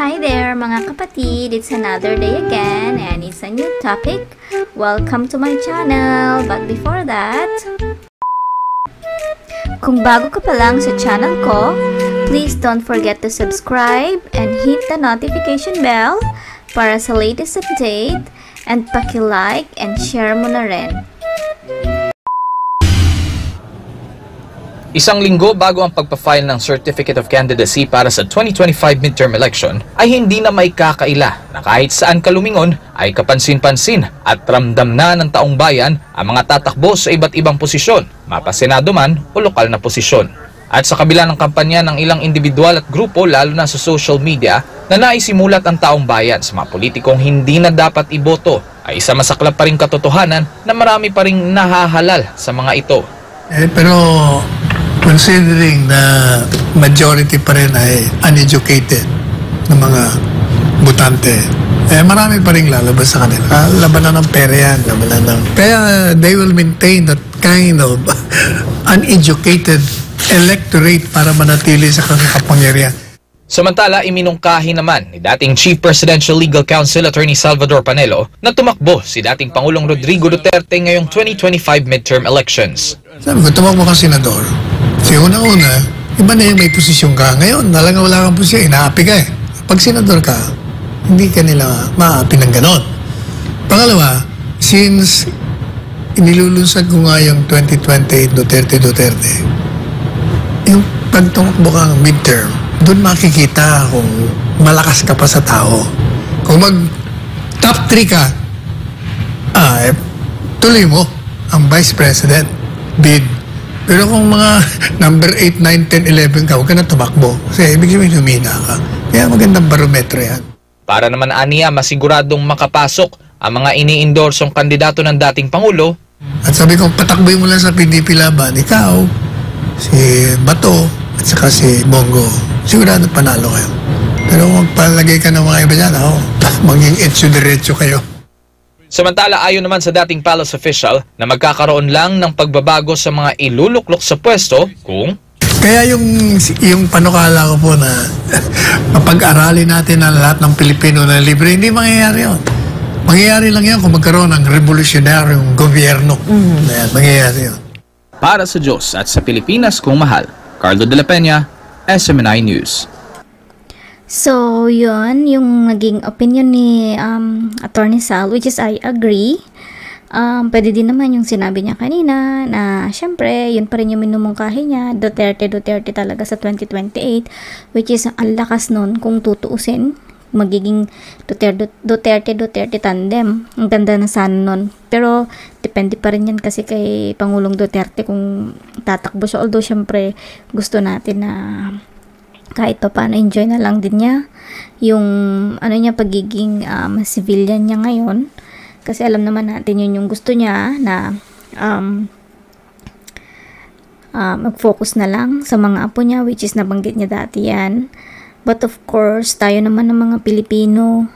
Hi there mga kapatid, it's another day again and it's a new topic. Welcome to my channel. But before that, kung bago ka pa lang sa channel ko, please don't forget to subscribe and hit the notification bell para sa latest update, and paki-like and share mo na rin. Isang linggo bago ang pagpa-file ng Certificate of Candidacy para sa 2025 midterm election ay hindi na may kakaila na kahit saan ka lumingon ay kapansin-pansin at ramdam na ng taong bayan ang mga tatakbo sa iba't ibang posisyon, mapasenado man o lokal na posisyon. At sa kabila ng kampanya ng ilang individual at grupo lalo na sa social media na naisimulat ang taong bayan sa mga politikong hindi na dapat iboto, ay isa masaklap pa rin katotohanan na marami pa ring nahahalal sa mga ito. Pero considering na majority pa rin ay uneducated ng mga botante, marami pa rin lalabas sa kanila. Labanan ng pera yan, labanan ng... Kaya they will maintain that kind of uneducated electorate para manatili sa kapangyarihan. Samantala, iminungkahi naman ni dating Chief Presidential Legal Counsel Attorney Salvador Panelo na tumakbo si dating Pangulong Rodrigo Duterte ngayong 2025 midterm elections. Sabi ko, tumakbo kang senador. Kasi una-una, iba na yung may posisyon ka. Ngayon, talagang wala kang posisyon, inaapi ka eh. Pag senador ka, hindi ka nila maapi ng ganon. Pangalawa, since inilulunsad ko nga yung 2028 Duterte, yung pagtumakbo kang midterm, doon makikita kung malakas ka pa sa tao. Kung mag top 3 ka, tuloy mo ang Vice President bid. Pero kung mga number 8, 9, 10, 11 ka, huwag ka na tumakbo. Kasi ibig sabihin humina ka. Kaya magandang barometro yan. Para naman aniya masiguradong makapasok ang mga ini-endorsong kandidato ng dating Pangulo. At sabi ko, patakboy mo lang sa PDP laban, ikaw, si Bato, at saka si Bongo, sigurado panalo kayo. Pero kung magpalagay ka ng mga iba dyan, maging etso-diretso kayo. Samantala, ayon naman sa dating palace official na magkakaroon lang ng pagbabago sa mga iluluklok sa pwesto kung... Kaya yung panukala ko po na mapag-aralin natin ang lahat ng Pilipino na libre, hindi mangyayari yun. Mangyayari lang yan kung magkaroon ng revolusyonaryong gobyerno. Mangyayari yun. Para sa Diyos at sa Pilipinas kung mahal, Carlo de la Peña, SMNI News. So, yun, yung naging opinion ni Attorney Sal, which is I agree. Pwede din naman yung sinabi niya kanina na syempre, yun pa rin yung minumungkahi niya, Duterte talaga sa 2028, which is ang lakas nun kung tutuusin. Magiging Duterte tandem. Ang ganda na sana nun. Pero, depende pa rin yan kasi kay Pangulong Duterte kung tatakbo siya. Although, syempre, gusto natin na kahit pa paano enjoy na lang din niya yung pagiging civilian niya ngayon. Kasi alam naman natin yun yung gusto niya na mag-focus na lang sa mga apo niya, which is nabanggit niya dati yan. But of course, tayo naman ng mga Pilipino,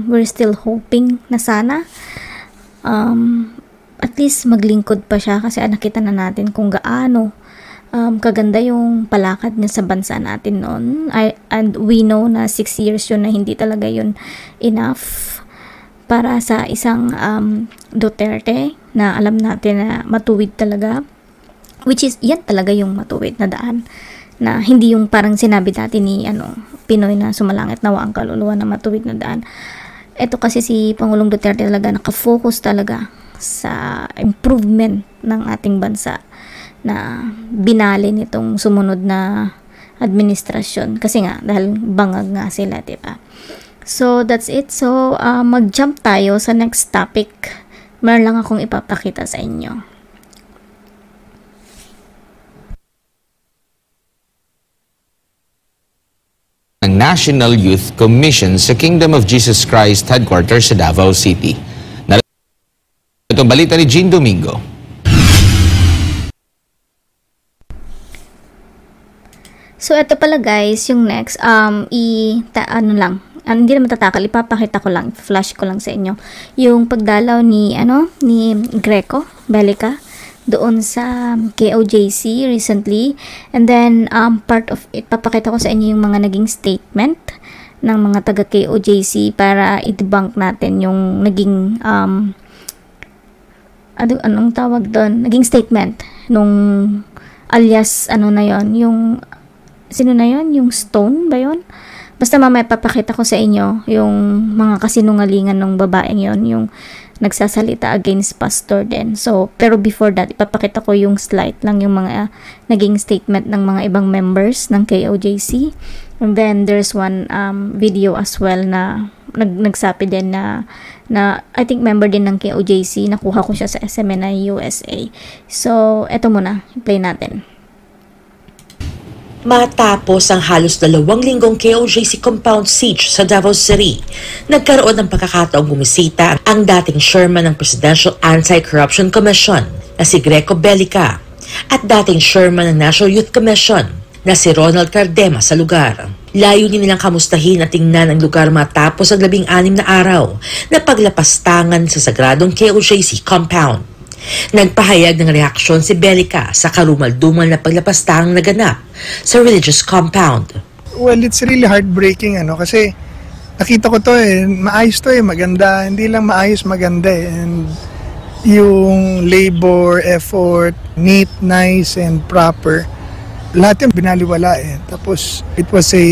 we're still hoping na sana at least maglingkod pa siya kasi nakita na natin kung gaano kaganda yung palakad niya sa bansa natin noon. And we know na 6 years yun na hindi talaga yun enough para sa isang Duterte na alam natin na matuwid talaga. Which is, yan talaga yung matuwid na daan. Na hindi yung parang sinabi dati ni Pinoy na sumalangit nawa ang kaluluwa na matuwid na daan. Ito kasi si Pangulong Duterte talaga nakafocus talaga sa improvement ng ating bansa na binali nitong sumunod na administrasyon. Kasi nga, dahil bangag nga sila, diba? So, that's it. So, mag-jump tayo sa next topic. Meron lang akong ipapakita sa inyo. Ng National Youth Commission sa Kingdom of Jesus Christ Headquarters sa Davao City. Itong balita ni Jean Domingo. So, ito pala guys, yung next, hindi naman tatakal, ipapakita ko lang, flash ko lang sa inyo, yung pagdalaw ni Greco Belica, doon sa KOJC recently. And then, part of it, papakita ko sa inyo yung mga naging statement ng mga taga KOJC para i-debunk natin yung naging anong tawag doon, naging statement nung alias ano na yon, yung sino na yon, yung Stone ba yon? Basta mamaya papakita ko sa inyo yung mga kasinungalingan ng babaeng yon, yung nagsasalita against pastor din. So, pero before that, ipapakita ko yung slide lang, yung mga naging statement ng mga ibang members ng KOJC. And then, there's one video as well na nagsabi din na I think member din ng KOJC. Nakuha ko siya sa SMNI USA. So, eto muna. Play natin. Matapos ang halos 2 linggong KOJC compound siege sa Davao City, nagkaroon ng pagkakataong bumisita ang dating chairman ng Presidential Anti-Corruption Commission na si Greco Bellica at dating chairman ng National Youth Commission na si Ronald Cardema sa lugar. Layunin nilang kamustahin at tingnan ang lugar matapos ang 16 na araw na paglapastangan sa sagradong KOJC compound. Nagpahayag ng reaksyon si Bellica sa karumal-dumal na paglapastang naganap sa religious compound. Well, it's really heartbreaking kasi nakita ko to maayos to maganda, hindi lang maayos, maganda and yung labor, effort, neat, nice and proper, lahat yung binaliwala Tapos it was a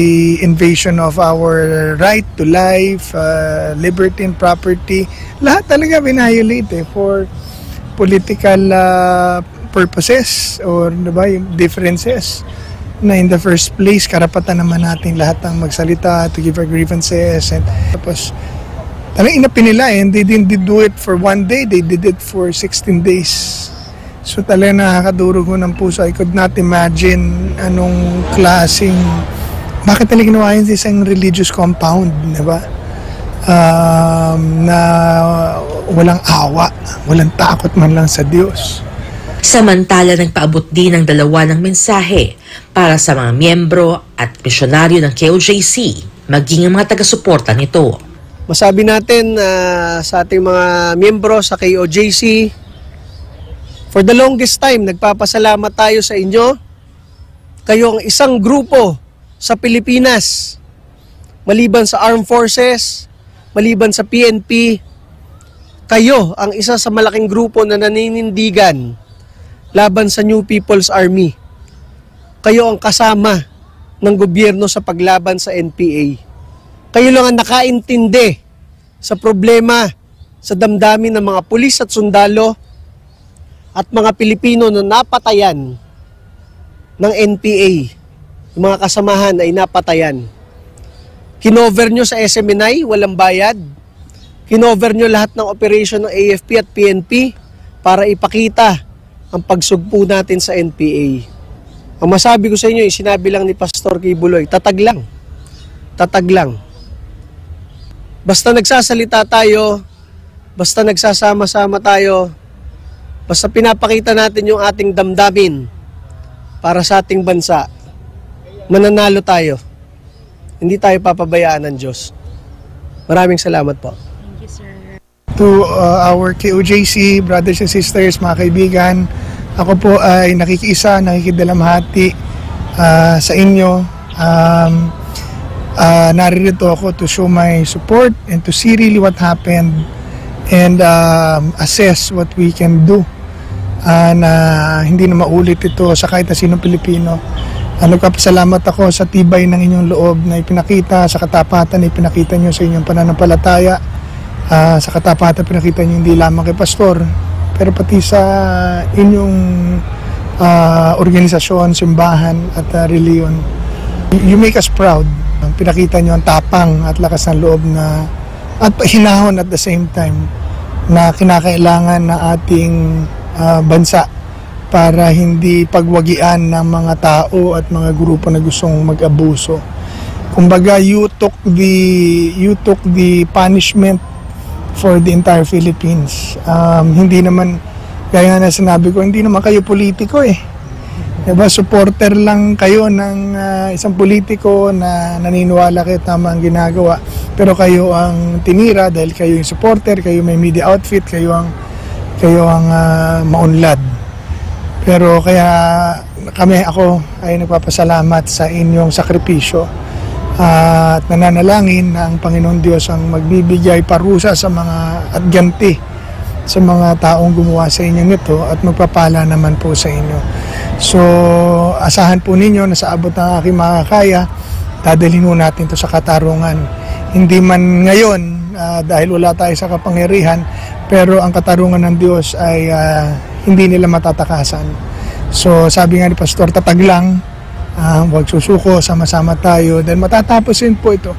invasion of our right to life, liberty and property. Lahat talaga binayolate for political purposes or diba, yung differences na in the first place karapatan naman natin lahat ng magsalita, to give our grievances, and tapos talagang inapin nila and they didn't do it for 1 day, they did it for 16 days. So talagang nakakadurog ko ng puso. I could not imagine anong klaseng, bakit talaga ginawa yun sa isang religious compound, diba? Na walang awa, walang takot man lang sa Diyos. Samantala, nagpaabot din ng 2 ng mensahe para sa mga miyembro at misyonaryo ng KOJC, maging ang mga taga-suporta nito. Masabi natin sa ating mga miyembro sa KOJC, for the longest time, nagpapasalamat tayo sa inyo. Kayo ang isang grupo sa Pilipinas, maliban sa Armed Forces, maliban sa PNP, kayo ang isa sa malaking grupo na naninindigan laban sa New People's Army. Kayo ang kasama ng gobyerno sa paglaban sa NPA. Kayo lang ang nakaintindi sa problema sa damdamin ng mga pulis at sundalo at mga Pilipino na napatayan ng NPA. Yung mga kasamahan ay napatayan. Kinover nyo sa SMNI, walang bayad. Kinover nyo lahat ng operation ng AFP at PNP para ipakita ang pagsugpo natin sa NPA. Ang masabi ko sa inyo, sinabi lang ni Pastor Kibuloy, tatag lang. Tatag lang. Basta nagsasalita tayo, basta nagsasama-sama tayo, basta pinapakita natin yung ating damdamin para sa ating bansa, mananalo tayo. Hindi tayo papabayaan ng Diyos. Maraming salamat po. Thank you, sir. To our KOJC, brothers and sisters, mga kaibigan, ako po ay nakikiisa, nakikidalamhati sa inyo. Naririto ako to show my support and to see really what happened and assess what we can do na hindi na maulit ito sa kahit na sinong Pilipino. Nagpapasalamat ako sa tibay ng inyong loob na ipinakita, sa katapatan na ipinakita nyo sa inyong pananampalataya, sa katapatan pinakita nyo hindi lamang kay pastor, pero pati sa inyong organisasyon, simbahan at reliyon. You make us proud. Pinakita nyo ang tapang at lakas ng loob na at hinahon at the same time na kinakailangan na ating bansa para hindi pagwagian ng mga tao at mga grupo na gustong mag-abuso. Kumbaga, you took the punishment for the entire Philippines. Hindi naman, gaya na sinabi ko, hindi naman kayo politiko Diba, supporter lang kayo ng isang politiko na naniniwala kayo tama ang ginagawa. Pero kayo ang tinira dahil kayo yung supporter, kayo may media outfit, kayo ang maunlad. Pero kaya ako ay nagpapasalamat sa inyong sakripisyo at nananalangin na ang Panginoon Diyos ang magbibigay parusa sa mga at ganti sa mga taong gumawa sa inyo nito at magpapala naman po sa inyo. So, asahan po ninyo na sa abot ng aking makakaya, dadalhin po natin ito sa katarungan. Hindi man ngayon, dahil wala tayo sa kapangyarihan, pero ang katarungan ng Diyos ay hindi nila matatakasan. So, sabi nga ni Pastor, tatag lang, huwag susuko, sama-sama tayo, then matatapusin po ito.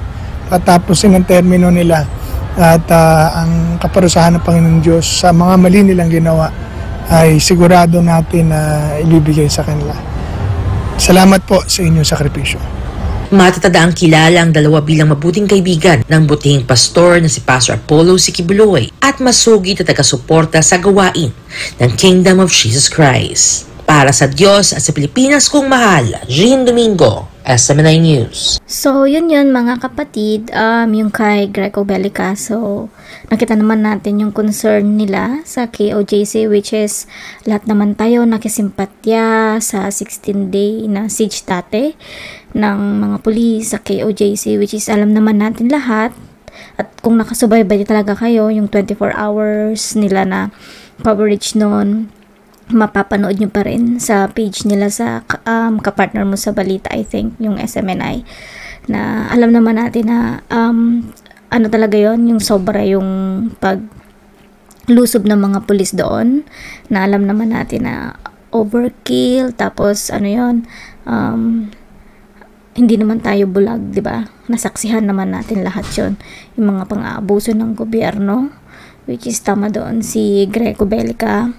Tatapusin ang termino nila. At ang kaparusahan ng Panginoon Diyos sa mga mali nilang ginawa ay sigurado natin na ibibigay sa kanila. Salamat po sa inyong sakripisyo. Matatadaang kilala ang dalawa bilang mabuting kaibigan ng butihing pastor na si Pastor Apollo Sikibuloy at masugid na taga-suporta sa gawain ng Kingdom of Jesus Christ. Para sa Diyos at sa Pilipinas kong mahal, Jean Domingo, SMNI News. So, yun mga kapatid, yung kay Greco Bellica. So, nakita naman natin yung concern nila sa KOJC, which is lahat naman tayo nakisimpatya sa 16-day na siege dati ng mga pulis sa KOJC, which is alam naman natin lahat. At kung nakasubaybay talaga kayo, yung 24 hours nila na coverage noon, mapapanood nyo pa rin sa page nila sa kapartner mo sa balita, I think, yung SMNI, na alam naman natin na ano talaga yon, yung sobra yung paglusob ng mga pulis doon, na alam naman natin na overkill, tapos ano yon, hindi naman tayo bulag, di ba? Nasaksihan naman natin lahat yon, yung mga pang-aabuso ng gobyerno, which is tama doon si Greco Bellica.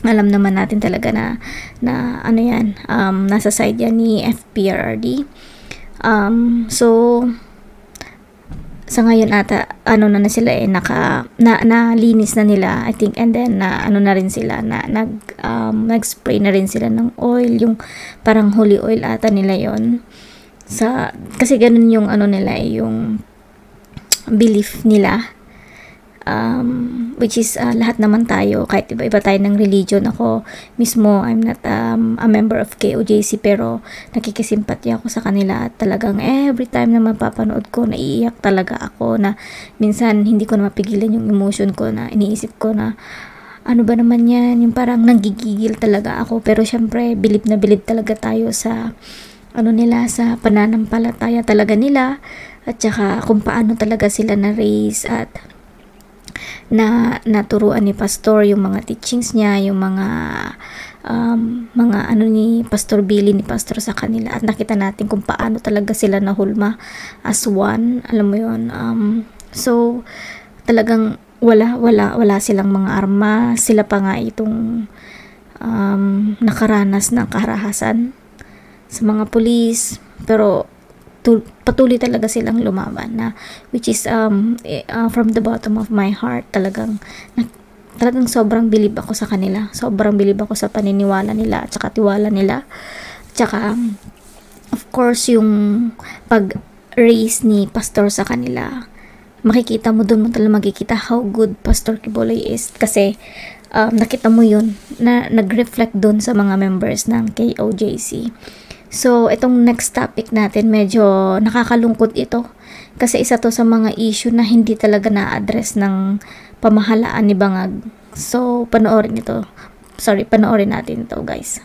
Alam naman natin talaga na ano yan, nasa side yan ni FPRRD. So, sa ngayon ata, ano na sila nalinis na nila, I think, and then, ano na rin sila, nag-spray na rin sila ng oil, yung parang holy oil ata nila yon. Kasi ganun yung ano nila, yung belief nila. Which is lahat naman tayo, kahit iba-iba tayo ng religion. Ako mismo, I'm not a member of KOJC, pero nakikisimpatya ako sa kanila at talagang every time na mapapanood ko, naiiyak talaga ako, na minsan hindi ko na mapigilan yung emotion ko, na iniisip ko na ano ba naman yan, yung parang nanggigigil talaga ako. Pero syempre, bilib na bilib talaga tayo sa ano nila, sa pananampalataya talaga nila, at saka kung paano talaga sila na-raise at naturuan ni Pastor, yung mga teachings niya, yung mga ano ni Pastor Billy, ni Pastor sa kanila, at nakita natin kung paano talaga sila nahulma as one, alam mo yun. So talagang wala silang mga arma, sila pa nga itong nakaranas ng karahasan sa mga pulis, pero patuloy talaga silang lumaban, na which is from the bottom of my heart, talagang sobrang bilib ako sa kanila, sobrang bilib ako sa paniniwala nila at saka tiwala nila, at saka of course yung pag-raise ni Pastor sa kanila, makikita mo doon, mo talaga makikita how good Pastor Kibuloy is, kasi nakita mo yun na nag-reflect doon sa mga members ng KOJC. So, itong next topic natin, medyo nakakalungkot ito. Kasi isa to sa mga issue na hindi talaga na-address ng pamahalaan ni Bangag. So, panoorin natin ito, guys.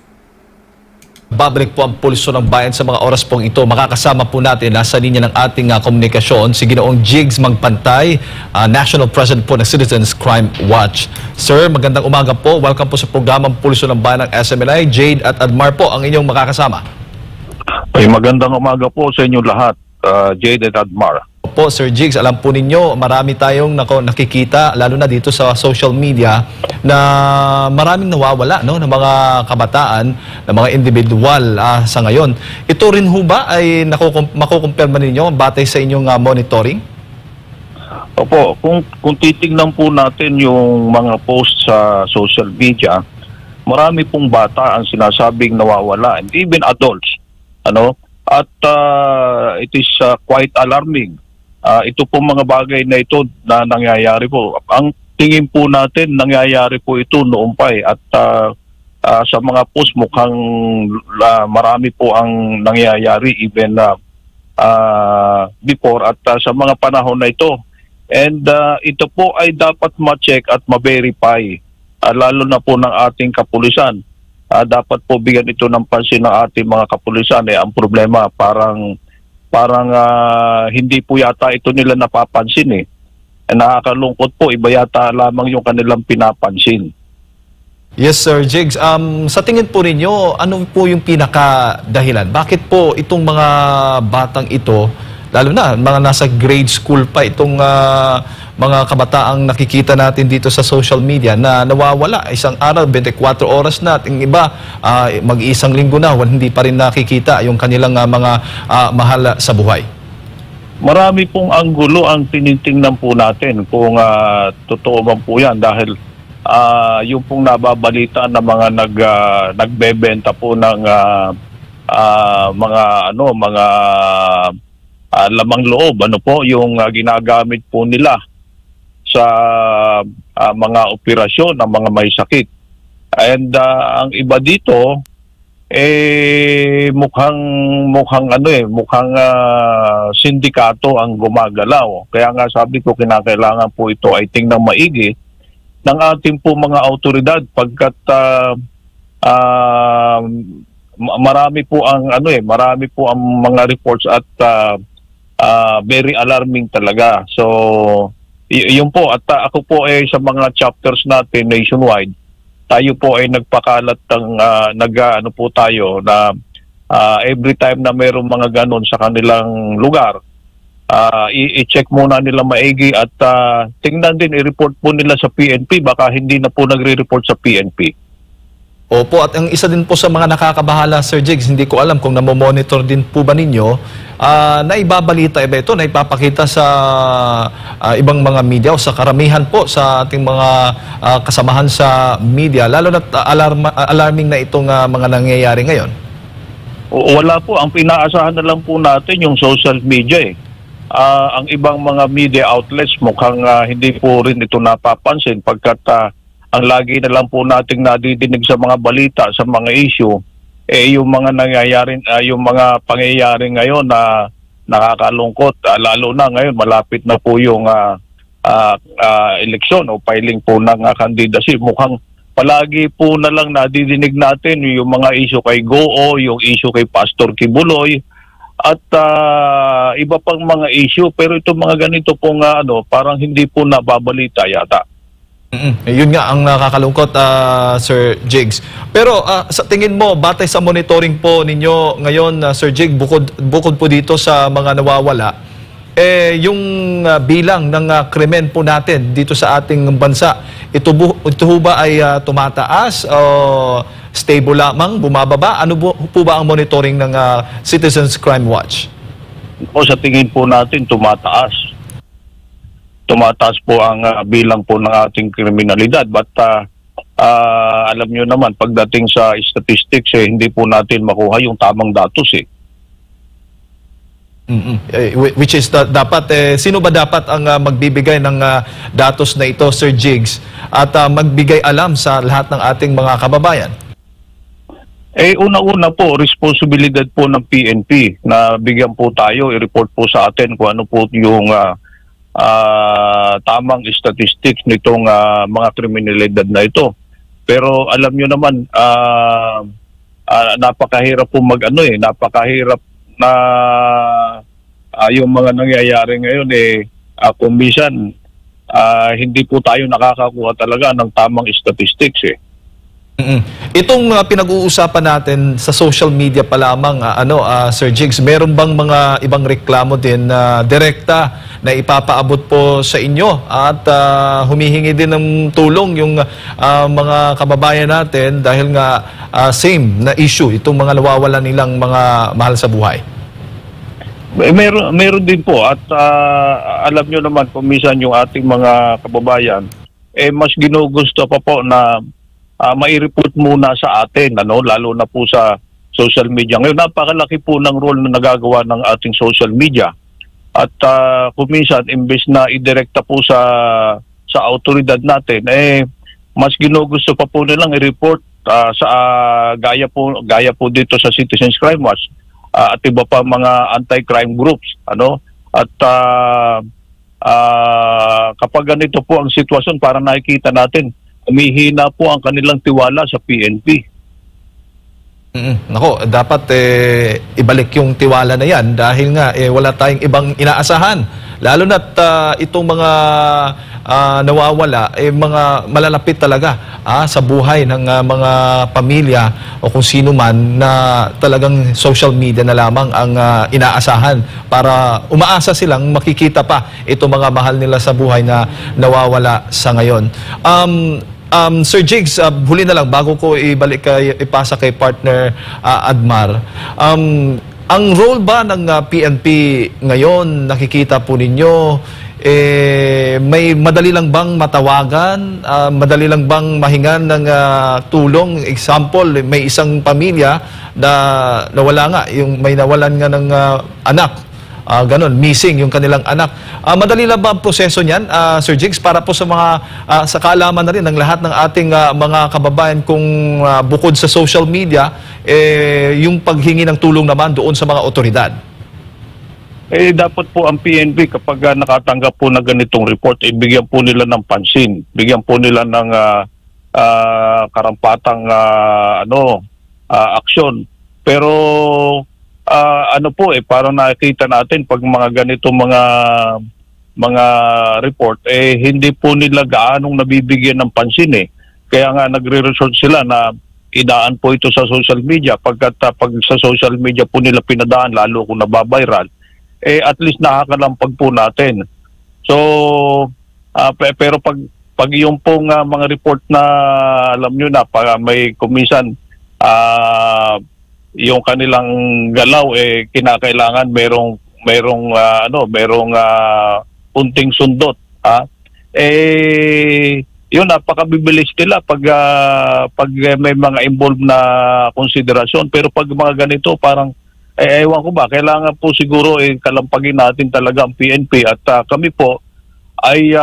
Babalik po ang Pulso ng Bayan sa mga oras pong ito. Makakasama po natin nasa linya ng ating komunikasyon si Ginoong Jigs Magpantay, National President po ng Citizens Crime Watch. Sir, magandang umaga po. Welcome po sa programang Pulso ng Bayan ng SMNI. Jade at Admar po ang inyong makakasama. Ay, magandang umaga po sa inyo lahat, Jade at Admar. Po, Sir Jigs, alam po ninyo, marami tayong nakikita, lalo na dito sa social media, na maraming nawawala, no, ng mga kabataan, ng mga individual sa ngayon. Ito rin ho ba ay makukumpirma ninyo batay sa inyong monitoring? Opo, kung titignan po natin yung mga posts sa social media, marami pong bata ang sinasabing nawawala, and even adults. At it is quite alarming. Ito po mga bagay na ito na nangyayari po. Ang tingin po natin, nangyayari po ito noon pa at sa mga post mukhang marami po ang nangyayari, even before at sa mga panahon na ito. And ito po ay dapat ma-check at ma-verify, lalo na po ng ating kapulisan. Dapat po bigyan ito ng pansin ng ating mga kapulisan. Ang problema parang hindi po yata ito nila napapansin. Nakakalungkot po, iba yata lamang yung kanilang pinapansin. Yes, Sir Jigs. Sa tingin po ninyo, ano po yung pinaka-dahilan? Bakit po itong mga batang ito, lalo na mga nasa grade school pa, itong mga kabataang nakikita natin dito sa social media na nawawala isang araw, 24 oras na, at yung iba mag-iisang linggo na, hindi pa rin nakikita yung kanilang mga mahal sa buhay? Marami pong anggulo ang tinitingnan po natin kung totoo man po yan, dahil yung pong nababalita na mga nagbebenta po ng mga lamang loob, yung ginagamit po nila sa mga operasyon ng mga may sakit. And ang iba dito mukhang sindikato ang gumagalaw. Kaya nga sabi ko, kinakailangan po ito ay tingnan maigi ng ating po mga autoridad, pagkat marami po ang mga reports at very alarming talaga. So yun po, at ako po sa mga chapters natin nationwide, tayo po ay nagpakalat ng po tayo na every time na mayroong mga ganon sa kanilang lugar, i-check muna nila maigi at tingnan din, i-report po nila sa PNP, baka hindi na po nagre-report sa PNP. Opo, at ang isa din po sa mga nakakabahala, Sir Jigs, hindi ko alam kung namomonitor din po ba ninyo, naibabalita ba ito, naipapakita sa ibang mga media o sa karamihan po sa ating mga kasamahan sa media, lalo na alarming na itong mga nangyayari ngayon? Wala po, ang pinaasahan na lang po natin yung social media. Ang ibang mga media outlets mukhang hindi po rin ito napapansin, pagkat ang lagi na lang po nating nadidinig sa mga balita, sa mga issue, yung mga nangyayari, yung mga pangyayari ngayon na nakakalungkot, lalo na ngayon malapit na po yung eleksyon o filing po ng candidacy. Mukhang palagi po na lang nadidinig natin yung mga issue kay Goo, yung issue kay Pastor Kibuloy, at iba pang mga issue, pero itong mga ganito pong parang hindi po nababalita yata. Yun nga ang nakakalungkot, Sir Jigs. Pero sa tingin mo, batay sa monitoring po ninyo ngayon, Sir Jig, bukod po dito sa mga nawawala, yung bilang ng krimen po natin dito sa ating bansa, ito ba ay tumataas o stable lamang, bumababa? Ano po ba ang monitoring ng Citizens Crime Watch? Sa tingin po natin, tumataas. Tumataas po ang bilang po ng ating kriminalidad. But alam nyo naman, pagdating sa statistics, hindi po natin makuha yung tamang datos. Which is dapat, sino ba dapat ang magbibigay ng datos na ito, Sir Jigs, at magbigay alam sa lahat ng ating mga kababayan? Una-una po, responsibilidad po ng PNP na bigyan po tayo, i-report po sa atin kung ano po yung tamang statistics nitong mga kriminalidad na ito. Pero alam nyo naman, napakahirap po napakahirap na yung mga nangyayari ngayon kung minsan hindi po tayo nakakakuha talaga ng tamang statistics. Itong pinag-uusapan natin sa social media pa lamang, Sir Jigs, meron bang mga ibang reklamo din na direkta na ipapaabot po sa inyo at humihingi din ng tulong yung mga kababayan natin dahil nga same na issue, itong mga nawawalan nilang mga mahal sa buhay? Meron din po, at alam nyo naman kung minsan yung ating mga kababayan mas ginugusto pa po na mai-report muna sa atin, lalo na po sa social media. Ngayon, napakalaki po ng role na nagagawa ng ating social media. At kung minsan, imbes na idirekta po sa autoridad natin, mas ginugusto pa po nilang i-report sa gaya po dito sa Citizens Crime Watch. at iba pa mga anti-crime groups, ano? At kapag ganito po ang sitwasyon, para nakikita natin, humihina po ang kanilang tiwala sa PNP. Nako, dapat ibalik yung tiwala na yan dahil nga wala tayong ibang inaasahan. Lalo na't itong mga nawawala, mga malalapit talaga sa buhay ng mga pamilya o kung sino man na talagang social media na lamang ang inaasahan para umaasa silang makikita pa itong mga mahal nila sa buhay na nawawala sa ngayon. Sir Jigs, huli na lang bago ko ipasa kay partner Admar. Ang role ba ng PNP ngayon, nakikita po ninyo, may madali lang bang matawagan, madali lang bang mahingan ng tulong? Example, may isang pamilya na nawala nga, may nawalan nga ng anak. Ganon, missing yung kanilang anak. Madali lang ba ang proseso niyan, Sir Jigs, para po sa mga sa kaalaman na rin ng lahat ng ating mga kababayan kung bukod sa social media, yung paghingi ng tulong naman doon sa mga otoridad? Dapat po ang PNP kapag nakatanggap po na ganitong report, bigyan po nila ng pansin, bigyan po nila ng karampatang aksyon. Pero parang nakikita natin pag mga ganito mga report, hindi po nila gaanong nabibigyan ng pansin . Kaya nga nagre-resort sila na idaan po ito sa social media. Pag sa social media po nila pinadaan, lalo kung nababiral, at least nakakalampag po natin. So, pero pag yung pong mga report na alam nyo na, may kumisan, yung kanilang galaw kinakailangan merong punting sundot, yun, napakabibilis nila pag may mga involved na konsiderasyon. Pero pag mga ganito, parang ewan ko ba, kailangan po siguro kalampagin natin talaga ang PNP. At kami po ay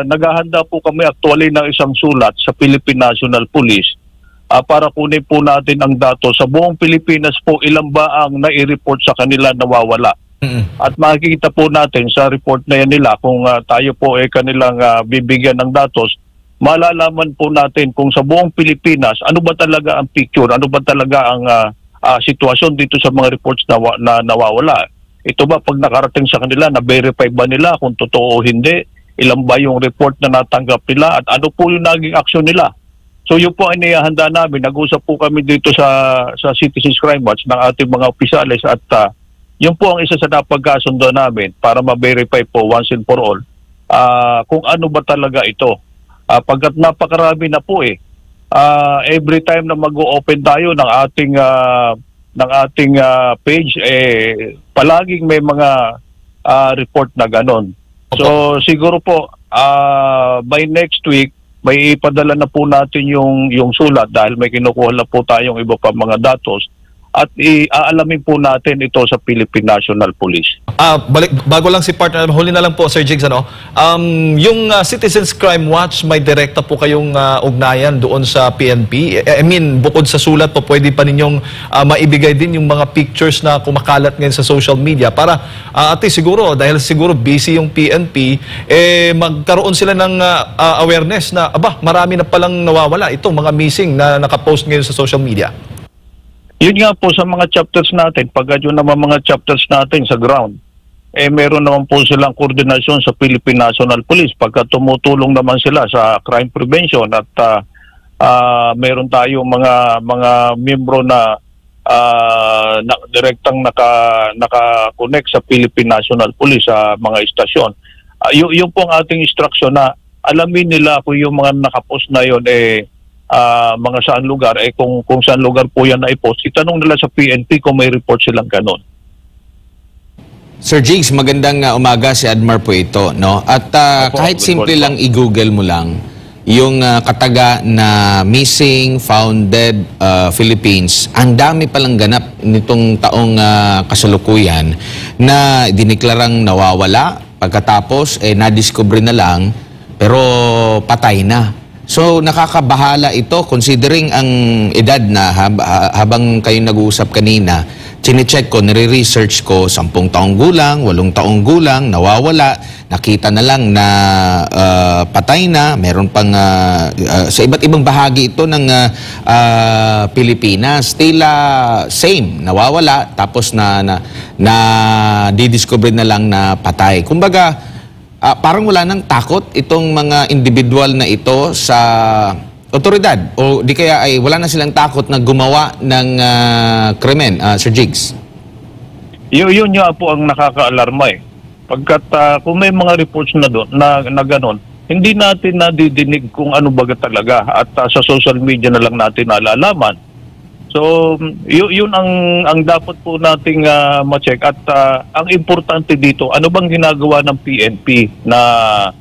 naghahanda po kami actually ng isang sulat sa Philippine National Police para kunin po natin ang datos sa buong Pilipinas po, ilan ba ang nai-report sa kanila nawawala. At makikita po natin sa report na yan nila kung tayo po kanilang bibigyan ng datos, malalaman po natin kung sa buong Pilipinas ano ba talaga ang picture, ano ba talaga ang sitwasyon dito sa mga reports na nawawala. Ito ba pag nakarating sa kanila, na-verify ba nila kung totoo o hindi, ilan ba yung report na natanggap nila at ano po yung naging aksyon nila. So yun po ang inihahanda namin. Nag-usap po kami dito sa Citizens Crime Watch ng ating mga opisyales at yun po ang isa sa napagkasundo namin para ma-verify po once and for all kung ano ba talaga ito. Pagkat napakarami na po every time na mag-o-open tayo ng ating page, palaging may mga report na ganon. So siguro po by next week may ipadala na po natin yung sulat dahil may kinukuha na po tayong iba pa mga datos at aalamin po natin ito sa Philippine National Police. Bago lang si partner, huli na lang po Sir Jigs, yung Citizens Crime Watch, may direkta po kayong ugnayan doon sa PNP? I mean, bukod sa sulat po, pwede pa ninyong maibigay din yung mga pictures na kumakalat ngayon sa social media para siguro, dahil siguro busy yung PNP, magkaroon sila ng awareness na marami na palang nawawala itong mga missing na nakapost ngayon sa social media. Yun nga po sa mga chapters natin, pagka yun naman mga chapters natin sa ground, meron naman po silang koordinasyon sa Philippine National Police pagka tumutulong naman sila sa crime prevention at meron tayong mga miyembro na direktang naka-connect sa Philippine National Police sa mga istasyon. Yung po ang ating instruction na alamin nila kung yung mga nakapost na yun mga saan lugar, kung saan lugar po yan na i-post, itanong nila sa PNP kung may report silang ganon. Sir Jigs, magandang umaga, si Admar po ito, no? At kahit simple lang i-google mo lang yung kataga na missing, found dead Philippines, ang dami palang ganap nitong taong kasalukuyan na diniklarang nawawala, pagkatapos nadiscover na lang pero patay na. So nakakabahala ito considering ang edad na habang kayo nag-uusap kanina, chinecheck ko, nire-research ko, 10 taong gulang, 8 taong gulang, nawawala, nakita na lang na patay na, meron pang sa iba't ibang bahagi ito ng Pilipinas, tila same, nawawala, tapos na didiscover na lang na patay. Kumbaga, parang wala nang takot itong mga individual na ito sa otoridad o di kaya ay wala na silang takot na gumawa ng krimen, Sir Jigs? Yun nga po ang nakakaalarma eh. Pagkat kung may mga reports na doon na ganon, hindi natin nadidinig kung ano baga talaga at sa social media na lang natin nalalaman. So, yun ang dapat po nating ma-check at ang importante dito, ano bang ginagawa ng PNP na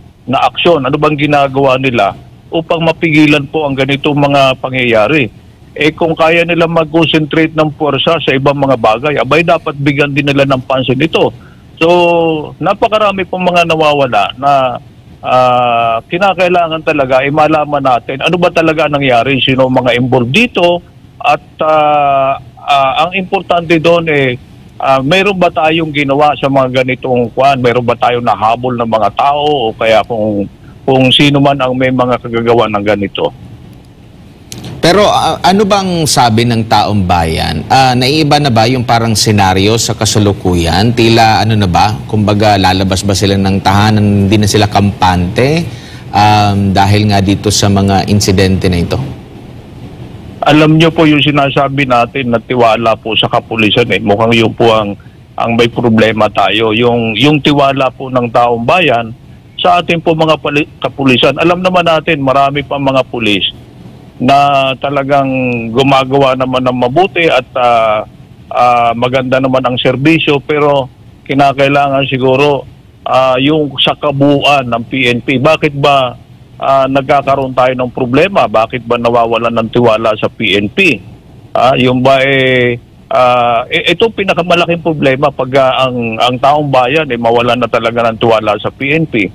aksyon? Ano bang ginagawa nila upang mapigilan po ang ganitong mga pangyayari? Eh kung kaya nila mag-concentrate ng puwersa sa ibang mga bagay, abay dapat bigyan din nila ng pansin ito. So, napakarami pong mga nawawala na kinakailangan talaga malaman natin ano ba talaga nangyari, sino mga involved dito. At ang importante doon mayroon ba tayong ginawa sa mga ganitong kwan? Mayroon ba tayong nahabol ng mga tao o kaya kung sino man ang may mga kagagawa ng ganito? Pero ano bang sabi ng taong bayan? Naiiba na ba yung parang senaryo sa kasalukuyan? Tila ano na ba? Kumbaga lalabas ba sila ng tahanan, hindi na sila kampante dahil nga dito sa mga insidente na ito? Alam nyo po yung sinasabi natin na tiwala po sa kapulisan mukhang yun po ang may problema tayo. Yung tiwala po ng taong bayan sa ating po mga kapulisan. Alam naman natin marami pa mga pulis na talagang gumagawa naman ng mabuti at maganda naman ang serbisyo, pero kinakailangan siguro yung sa kabuuan ng PNP. Bakit ba nagkakaroon tayo ng problema? Bakit ba nawawalan ng tiwala sa PNP? Yung ba ito pinakamalaking problema pag ang taong bayan mawalan na talaga ng tiwala sa PNP.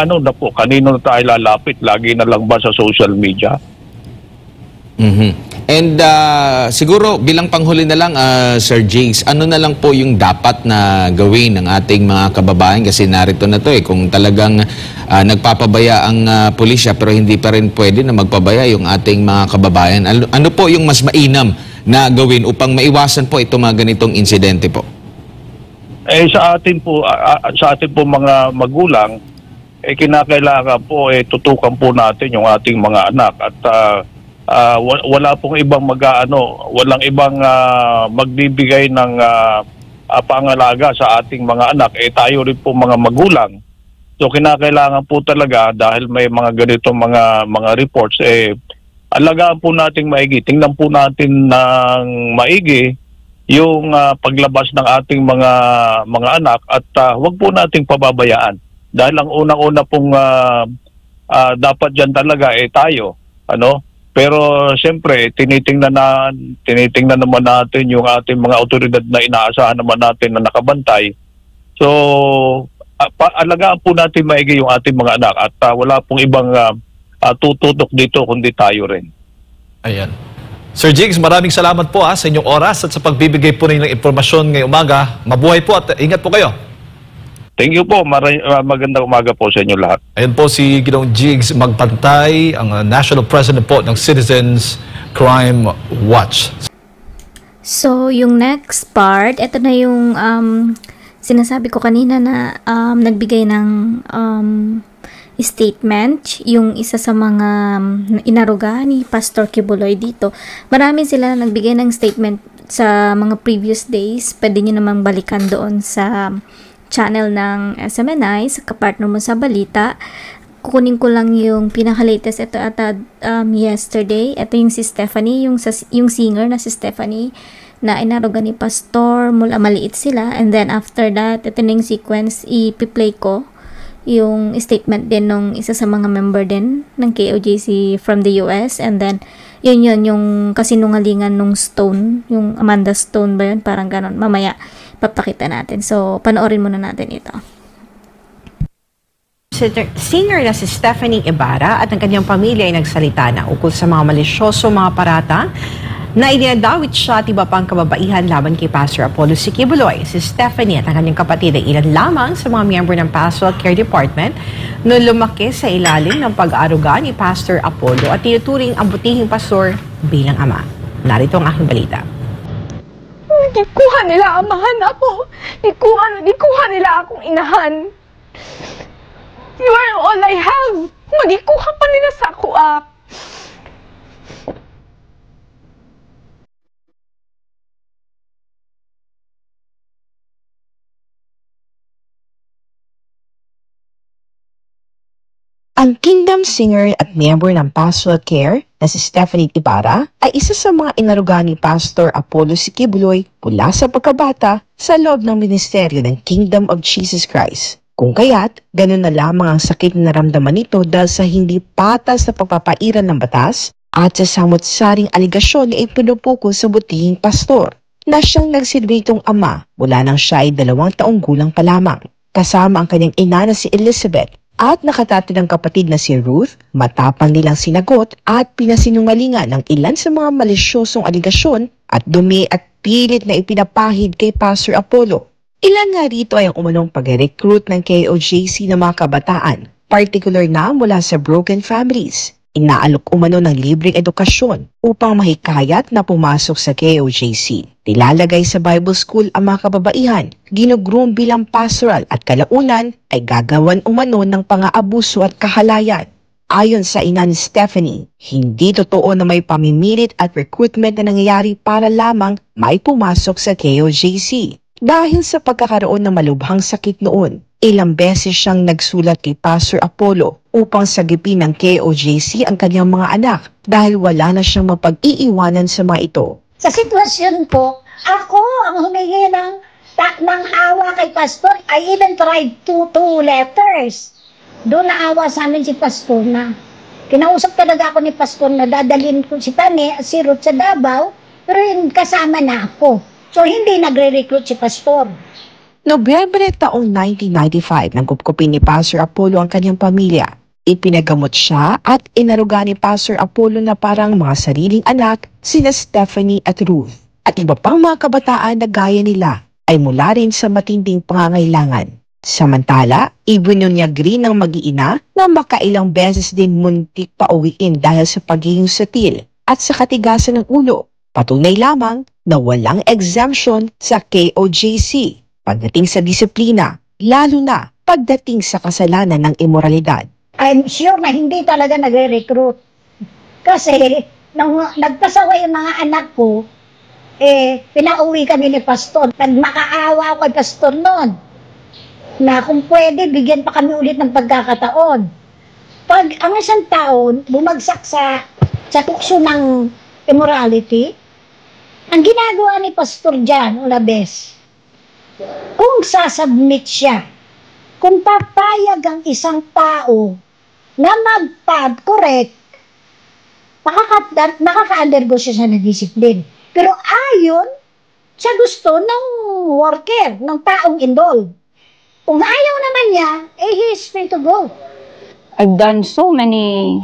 Ano na po, kanino na tayo lalapit? Lagi na lang ba sa social media? And siguro bilang panghuli na lang, Sir Jigs, ano na lang po yung dapat na gawin ng ating mga kababayan? Kasi narito na to kung talagang nagpapabaya ang pulisya pero hindi pa rin pwede na magpabaya yung ating mga kababayan. Ano po yung mas mainam na gawin upang maiwasan po itong mga ganitong insidente po? Sa atin po mga magulang, kinakailangan po tutukan po natin yung ating mga anak at wala pong ibang walang ibang magbibigay ng pangalaga sa ating mga anak. Tayo rin po mga magulang. So kinakailangan po talaga dahil may mga ganitong mga reports alagaan po nating maigi. Tingnan po natin ng maigi yung paglabas ng ating mga anak at huwag po nating pababayaan. Dahil ang unang-una pong dapat diyan talaga tayo, Pero siyempre, tinitingnan naman natin yung ating mga otoridad na inaasahan naman natin na nakabantay. So, alagaan po natin maigi yung ating mga anak at wala pong ibang tututok dito kundi tayo rin. Ayan. Sir Jigs, maraming salamat po sa inyong oras at sa pagbibigay po ng impormasyon ngayong umaga. Mabuhay po at ingat po kayo. Thank you po. Magandang umaga po sa inyo lahat. Ayan po si Ginoong Jigs Magpantay, ang National President po ng Citizens Crime Watch. So, yung next part, ito na yung sinasabi ko kanina na nagbigay ng statement, yung isa sa mga inaruga ni Pastor Kibuloy dito. Marami sila nagbigay ng statement sa mga previous days. Pwede nyo namang balikan doon sa channel ng SMNI, sa kapartner mo sa balita. Kukunin ko lang yung pinaka-latest. Ito ata yesterday. Ito yung si Stephanie, yung singer na si Stephanie na inaruga ni Pastor mula maliit sila. And then after that, ito na yung sequence, ipi-play ko yung statement din ng isa sa mga member din ng KOJC from the US. And then yun yung kasinungalingan nung Stone, yung Amanda Stone ba yun? Parang ganon. Mamaya papakita natin. So, panoorin muna natin ito. singer na si Stephanie Ibarra at ang kanyang pamilya ay nagsalita na ukol sa mga malisyoso mga parata na inadawit siya at iba pang kababaihan laban kay Pastor Apollo Siquibuloy. Si Stephanie at ang kanyang kapatid ay ilan lamang sa mga miyembro ng Pastoral Care Department na lumaki sa ilalim ng pag-aaruga ni Pastor Apollo at tinuturing ang butihing pastor bilang ama. Narito ang aking balita. Ikuha nila amahan ako. Ikuha nila akong inahan. You are all I have. Magikuha pa nila sa ako, Ang Kingdom singer at miyembro ng Pastoral Care na si Stephanie Ibarra ay isa sa mga inaruga ni Pastor Apollo Siquibuloy mula sa pagkabata sa loob ng ministeryo ng Kingdom of Jesus Christ. Kung kaya't, ganun na lamang ang sakit na naramdaman nito dahil sa hindi patas na pagpapairan ng batas at sa samot-saring aligasyon na ipinupukol sa butihing pastor na siyang nagsilbitong ama mula nang siya ay 2 taong gulang pa lamang. Kasama ang kanyang ina na si Elizabeth at nakatatid ng kapatid na si Ruth, matapang nilang sinagot at pinasinungalingan ng ilan sa mga malisyosong aligasyon at dumi at pilit na ipinapahid kay Pastor Apollo. Ilan nga rito ay ang umunong pag-recruit ng KOJC ng mga kabataan, particular na mula sa broken families. Inaalok umano ng libreng edukasyon upang mahikayat na pumasok sa KOJC. Nilalagay sa Bible School ang mga kababaihan, ginugroom bilang pastoral at kalaunan ay gagawan umano ng pang-aabuso at kahalayan. Ayon sa ina ni Stephanie, hindi totoo na may pamimilit at recruitment na nangyayari para lamang may pumasok sa KOJC. Dahil sa pagkakaroon ng malubhang sakit noon, ilang beses siyang nagsulat kay Pastor Apollo upang sagipin ng KOJC ang kanyang mga anak dahil wala na siyang mapag-iiwanan sa mga ito. Sa sitwasyon ko, ako ang humingi ng awa kay Pastor. I even tried two letters. Doon naawa sa amin si Pastor na. Kinausap talaga ako ni Pastor na dadalhin ko si Tani at si Ruth sa Davao, pero yun kasama na ako. So, hindi nagre-recruit si Pastor. Nobyembre taong 1995, nagkupkupin ni Pastor Apollo ang kanyang pamilya. Ipinagamot siya at inaruga ni Pastor Apollo na parang mga sariling anak, sina Stephanie at Ruth. At iba pang mga kabataan na gaya nila ay mula rin sa matinding pangangailangan. Samantala, ibinunyag rin ng mag-iina na makailang beses din muntik pa uwiin dahil sa pagiging satil at sa katigasan ng ulo. Patunay lamang na walang exemption sa KOJC pagdating sa disiplina, lalo na pagdating sa kasalanan ng imoralidad. I'm sure na hindi talaga nagre-recruit. Kasi, nung nagpasawa yung mga anak ko, pinauwi kami ni Pastor. Nagmakaawa ako kay Pastor noon. Na kung pwede, bigyan pa kami ulit ng pagkakataon. Pag ang isang taon, bumagsak sa tukso ng immorality, ang ginagawa ni Pastor John Olabes, kung sasubmit siya, kung papayag ang isang tao na correct, makaka-undergo siya sa discipline. Pero ayon sa gusto ng worker, ng taong involved. Kung ayaw naman niya, he is free to go. I've done so many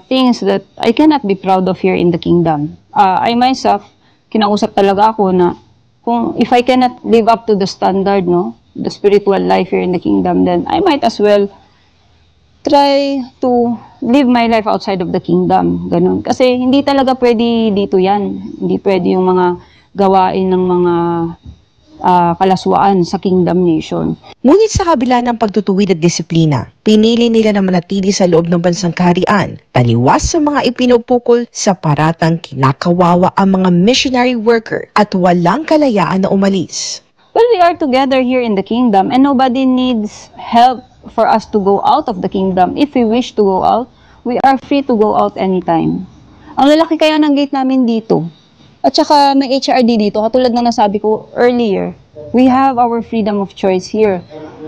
things that I cannot be proud of here in the kingdom. I myself, kinausap talaga ako na kung if I cannot live up to the standard, no, the spiritual life here in the kingdom, then I might as well try to live my life outside of the kingdom. Ganun. Kasi hindi talaga pwede dito yan. Hindi pwede yung mga gawain ng mga kalaswaan sa kingdom nation. Ngunit sa kabila ng pagtutuwid at disiplina, pinili nila na manatili sa loob ng bansang kaharian, taliwas sa mga ipinupukol sa paratang kinakawawa ang mga missionary worker at walang kalayaan na umalis. Well, we are together here in the kingdom and nobody needs help for us to go out of the kingdom. If we wish to go out, we are free to go out anytime. Ang lalaki kaya ng gate namin dito. At saka may HRD dito, katulad ng nasabi ko earlier, we have our freedom of choice here.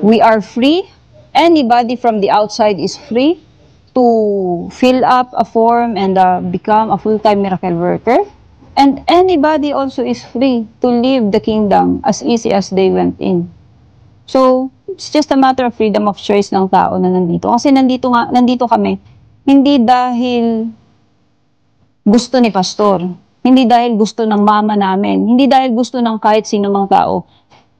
We are free. Anybody from the outside is free to fill up a form and become a full-time miracle worker. And anybody also is free to leave the kingdom as easy as they went in. So, it's just a matter of freedom of choice ng tao na nandito. Kasi nandito kami, hindi dahil gusto ni pastor, hindi dahil gusto ng mama namin, hindi dahil gusto ng kahit sino mang tao.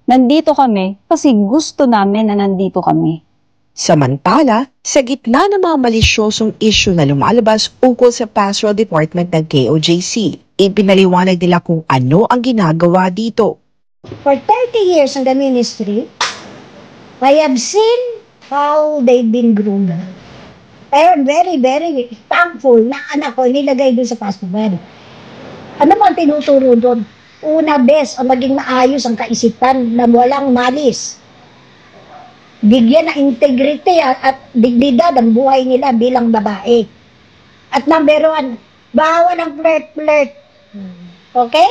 Nandito kami kasi gusto namin na nandito kami. Samantala, sa gitna ng mga malisyosong issue na lumalabas ukol sa pastoral department ng KOJC, ipinaliwanag nila kung ano ang ginagawa dito. For 30 years in the ministry, I have seen how they've been groomed. I am very, very thankful na anak ko nilagay doon sa pastoral. Ano bang tinuturo doon? Una, best, ang maging maayos ang kaisipan na walang malis. Bigyan ng integrity at dignidad ang buhay nila bilang babae. At number 1, bawal ang flirt-flirt. Okay?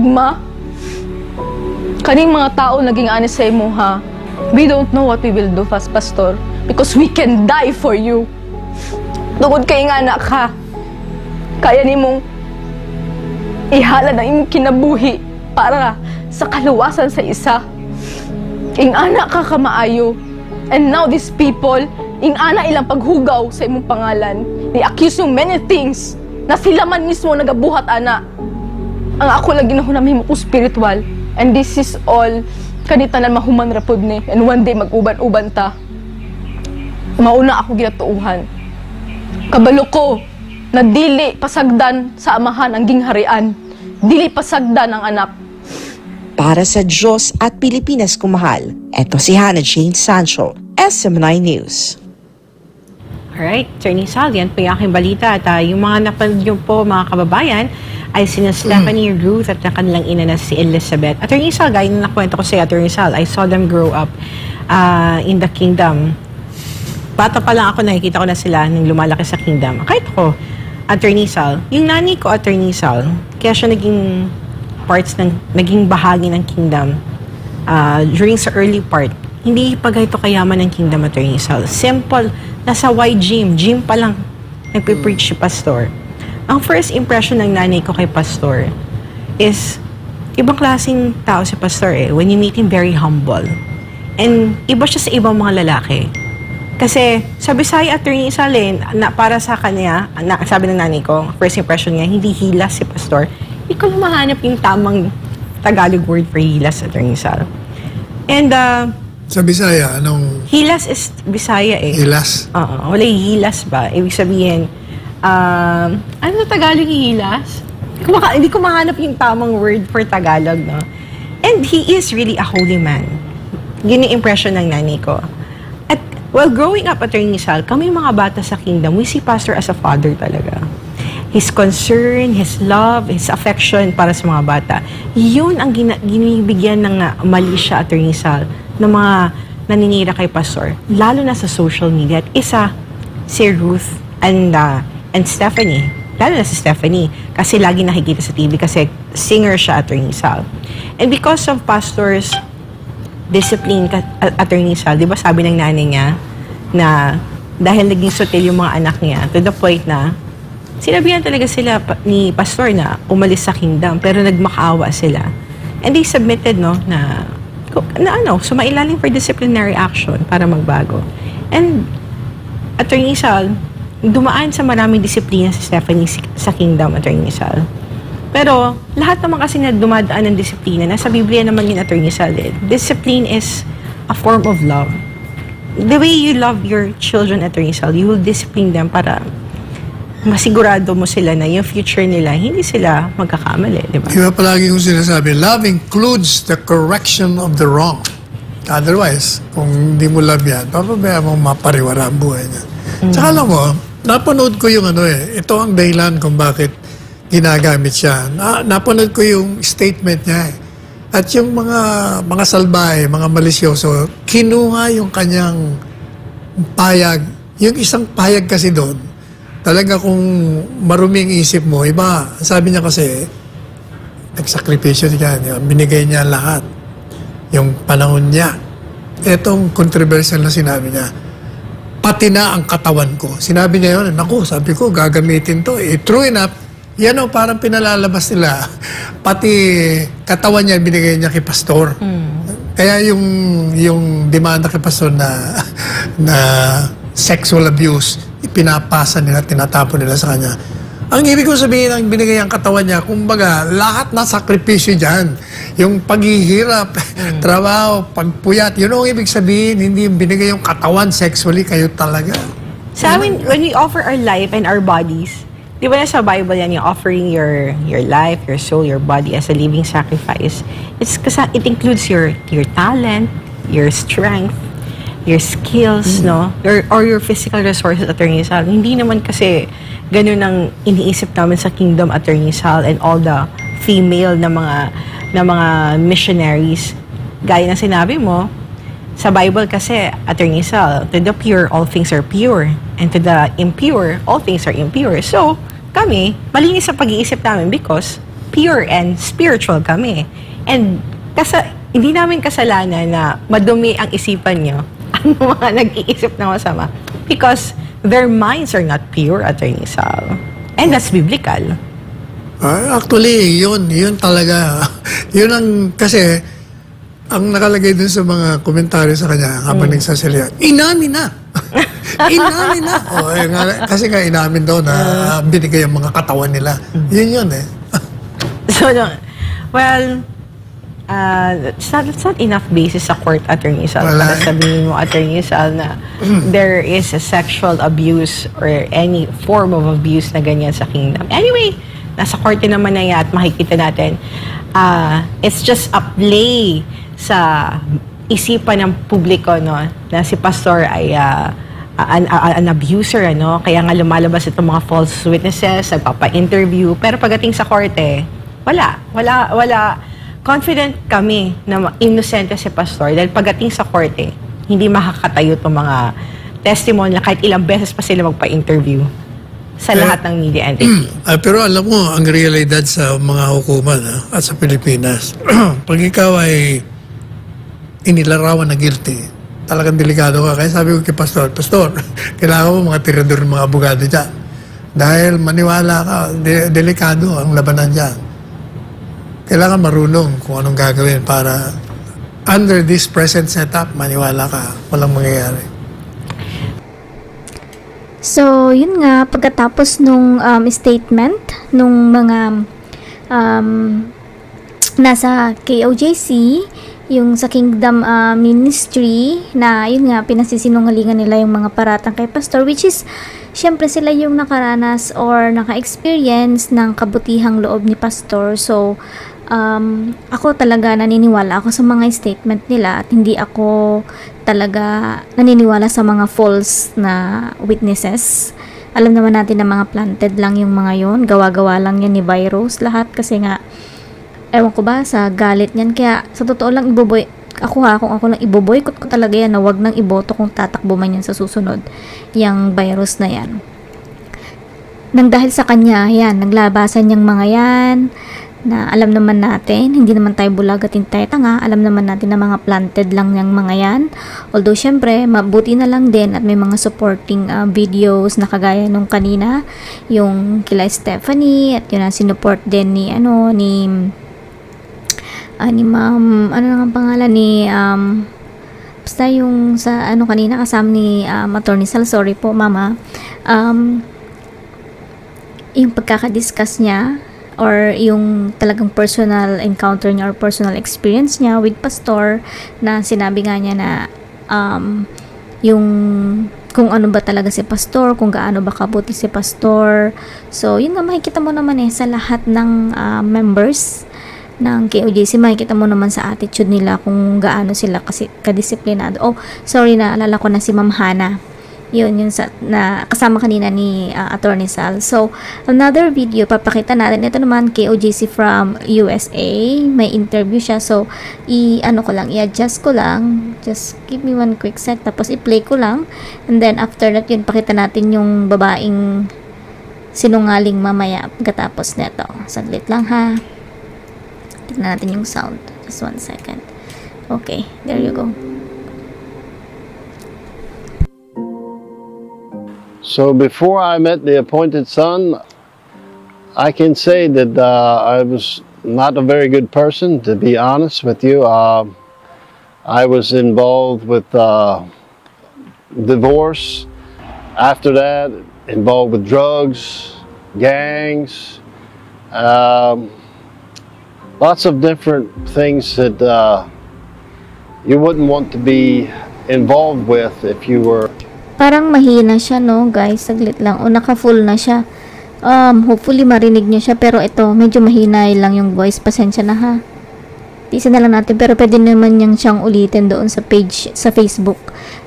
Ma, kaning mga tao naging honest sa imo ha. We don't know what we will do fast, Pastor, because we can die for you. Tungod kay nga anak ka, kaya nimong ihala ng imong kinabuhi para sa kaluwasan sa isa. Ing anak ka kamaayo, and now these people, ing ana ilang paghugaw sa imong pangalan. They accuse you many things na sila man mismo nagabuhat ana. Ang ako lang ginahunamhin mo ko spiritual, and this is all kanitanan mahuman rapod ni, and one day mag-uban-uban ta. Mauna ako ginatuuhan. Kabalo ko na dili pasagdan sa amahan ang gingharian, dili pasagdan ang anak. Para sa Diyos at Pilipinas kumahal, eto si Hannah Jane Sancho, SM9 News. Alright, Attorney Sal, yan po yung aking balita. At yung mga napanood nyo po, mga kababayan, ay sina Stephanie, Ruth, at ang kanilang ina na si Elizabeth. Attorney Sal, gaya na nakwento ko sa Attorney Sal, I saw them grow up in the kingdom. Bata pa lang ako, nakikita ko na sila nung lumalaki sa kingdom. Kahit ako, Attorney Sal, yung nanay ko, Attorney Sal, kaya siya naging bahagi ng kingdom during sa early part. Hindi pa ganito kayaman ng kingdom, Attorney Sal. Simple, nasa white gym pa lang nagpe-preach si Pastor. Ang first impression ng nanay ko kay Pastor is ibang klaseng tao si Pastor eh. When you meet him, very humble. And iba siya sa ibang mga lalaki. Kasi sa Bisaya, Attorney Sal, na para sa kanya, sabi ng nanay ko, first impression niya, hindi hilas si Pastor. Hindi ko mahanap yung tamang Tagalog word for hilas, Attorney Sal. And sa Bisaya, anong... Hilas is Bisaya eh. Hilas? Oo. Wala yung hilas ba? Ibig sabihin, ano na Tagalog yung hilas? Hindi ko mahanap yung tamang word for Tagalog, no? And he is really a holy man. Yun yung impression ng nanay ko. At while growing up, Attorney Sal, kami mga bata sa kingdom, we see Pastor as a father talaga. His concern, his love, his affection para sa mga bata. Yun ang ginibigyan ng mali siya, Attorney Sal, ng mga naninira kay Pastor, lalo na sa social media. At isa, si Ruth and Stephanie. Lalo na si Stephanie, kasi lagi nakikita sa TV kasi singer siya, Attorney Sal. And because of Pastor's discipline, Attorney Sal, di ba sabi ng nanay niya na dahil naging sutil yung mga anak niya, to the point na sinabihan talaga sila ni Pastor na umalis sa kingdom, pero nagmakaawa sila. And they submitted, no, na sumailalim for disciplinary action para magbago. And Attorney Sal, dumaan sa maraming disiplina si Stephanie sa kingdom, Attorney Sal. Pero lahat naman kasi na dumadaan ng disiplina, nasa Biblia naman yun, Attorney Sal. Discipline is a form of love. The way you love your children, Attorney Sal, you will discipline them para masigurado mo sila na yung future nila, hindi sila magkakamali, di ba? Iba palagi kong sinasabi, love includes the correction of the wrong. Otherwise, kung hindi mo love yan, papabaya mo mapariwara ang buhay niya. Tsaka alam mo, napanood ko yung ito ang dahilan kung bakit ginagamit siya. Napanood ko yung statement niya eh. At yung mga salbahe, mga malisyoso, kinuha yung kanyang payag. Yung isang payag kasi doon, talaga kung maruming isip mo, iba, sabi niya kasi, nagsakripisyo niya, binigay niya lahat. Yung panahon niya. Etong controversial na sinabi niya, pati na ang katawan ko. Sinabi niya yun, naku, sabi ko, gagamitin to. True enough, yan o, parang pinalalabas nila. Pati katawan niya, binigay niya kay Pastor. Kaya yung demanda kay Pastor na sexual abuse, ipinapasa nila, tinatapon nila sa kanya. Ang ibig ko sabihin, ang binigay ang katawan niya, kumbaga, lahat na sakripisyo dyan. Yung paghihirap, trabaho, pagpuyat, yun ang ibig sabihin, hindi yung binigay yung katawan sexually, kayo talaga. Sa amin, when we offer our life and our bodies, di ba na sa Bible yan, yung offering your life, your soul, your body as a living sacrifice, it includes your talent, your strength, your skills, no? Or your physical resources, Attorney Sal. Hindi naman kasi ganun ang iniisip namin sa Kingdom, Attorney Sal, and all the female na mga missionaries. Gaya ng sinabi mo, sa Bible kasi, Attorney Sal, to the pure, all things are pure. And to the impure, all things are impure. So, kami, malinis sa pag-iisip namin because pure and spiritual kami. And hindi namin kasalanan na madumi ang isipan nyo ang mga nag-iisip na masama because their minds are not pure, Attorney Sal. And that's biblical. Actually, yun talaga. Yun ang, kasi, ang nakalagay dun sa mga komentaryo sa kanya habang nagsasalita, inamin na! Inamin na! Kasi nga inamin daw na binigay ang mga katawan nila. Yun eh. So, well, it's not enough basis sa court, Attorney Sal, para sabihin mo, Attorney Sal, na there is a sexual abuse or any form of abuse na ganyan sa kingdom. Anyway, nasa court din naman na yan at makikita natin. It's just a play sa isipan ng publiko, no, na si Pastor ay an abuser, ano? Kaya nga lumalabas itong mga false witnesses, nagpapa-interview. Pero pagdating sa korte, wala. Confident kami na innocent si Pastor dahil pagdating sa korte, hindi makakatayo itong mga testimony kahit ilang beses pa sila magpa-interview sa lahat ng media entity. Pero alam mo, ang realidad sa mga hukuman at sa Pilipinas, pag ikaw ay inilarawan na guilty, talagang delikado ka. Kaya sabi ko kay Pastor, kailangan mo mga tirador ng mga abogado dyan. Dahil maniwala ka, delikado ang labanan dyan. Kailangan marunong kung anong gagawin para under this present setup, maniwala ka, walang mangyayari. So, yun nga, pagkatapos nung statement nung mga nasa KOJC, yung sa Kingdom Ministry, na yun nga, pinasisinungalingan nila yung mga paratang kay Pastor, which is, syempre sila yung nakaranas or naka-experience ng kabutihang loob ni Pastor. So, ako talaga naniniwala ako sa mga statement nila at hindi ako talaga naniniwala sa mga false na witnesses. Alam naman natin na mga planted lang yung mga yon, gawa-gawa lang yan ni Virus lahat kasi nga ewan ko ba sa galit niyan. Kaya sa totoo lang kung ako lang iboboykot ko talaga yan na wag nang iboto kung tatakbo man yan sa susunod yung Virus na yan. Nang dahil sa kanya, yan, naglabasan niyang mga yan na alam naman natin, hindi naman tayo bulag at hintay tanga, alam naman natin na mga planted lang yung mga yan. Although syempre, mabuti na lang din at may mga supporting videos na kagaya nung kanina, yung kila Stephanie at yun ang sinuport din ni ma'am, ano lang ang pangalan ni basta yung sa kanina kasama ni Attorney Sal, sorry po mama, yung pagkakadiscuss niya or yung talagang personal encounter niya or personal experience niya with Pastor, na sinabi nga niya na yung kung ano ba talaga si Pastor, kung gaano ba kabuti si Pastor. So yun nga, makikita mo naman sa lahat ng members ng KOJC, makikita mo naman sa attitude nila kung gaano sila kasi kadisiplinado. Oh, sorry, naalala ko na si Ma'am Hana. Yun na kasama kanina ni Attorney Sal. So, another video, papakita natin. Ito naman, KOJC from USA. May interview siya. So, i-adjust ko lang. Just give me one quick sec. Tapos, i-play ko lang. And then, after that, yun, pakita natin yung babaeng sinungaling mamaya pagkatapos neto. Saglit lang, ha. Tignan natin yung sound. Just 1 second. Okay, there you go. So before I met the appointed son, I can say that I was not a very good person, to be honest with you. I was involved with divorce. After that, involved with drugs, gangs, lots of different things that you wouldn't want to be involved with if you were. Parang mahina siya, no, guys. Saglit lang. O, naka-full na siya. Hopefully marinig niyo siya. Pero ito, medyo mahina lang yung voice. Pasensya na, ha. Isa na lang natin. Pero pwede naman siyang ulitin doon sa page, sa Facebook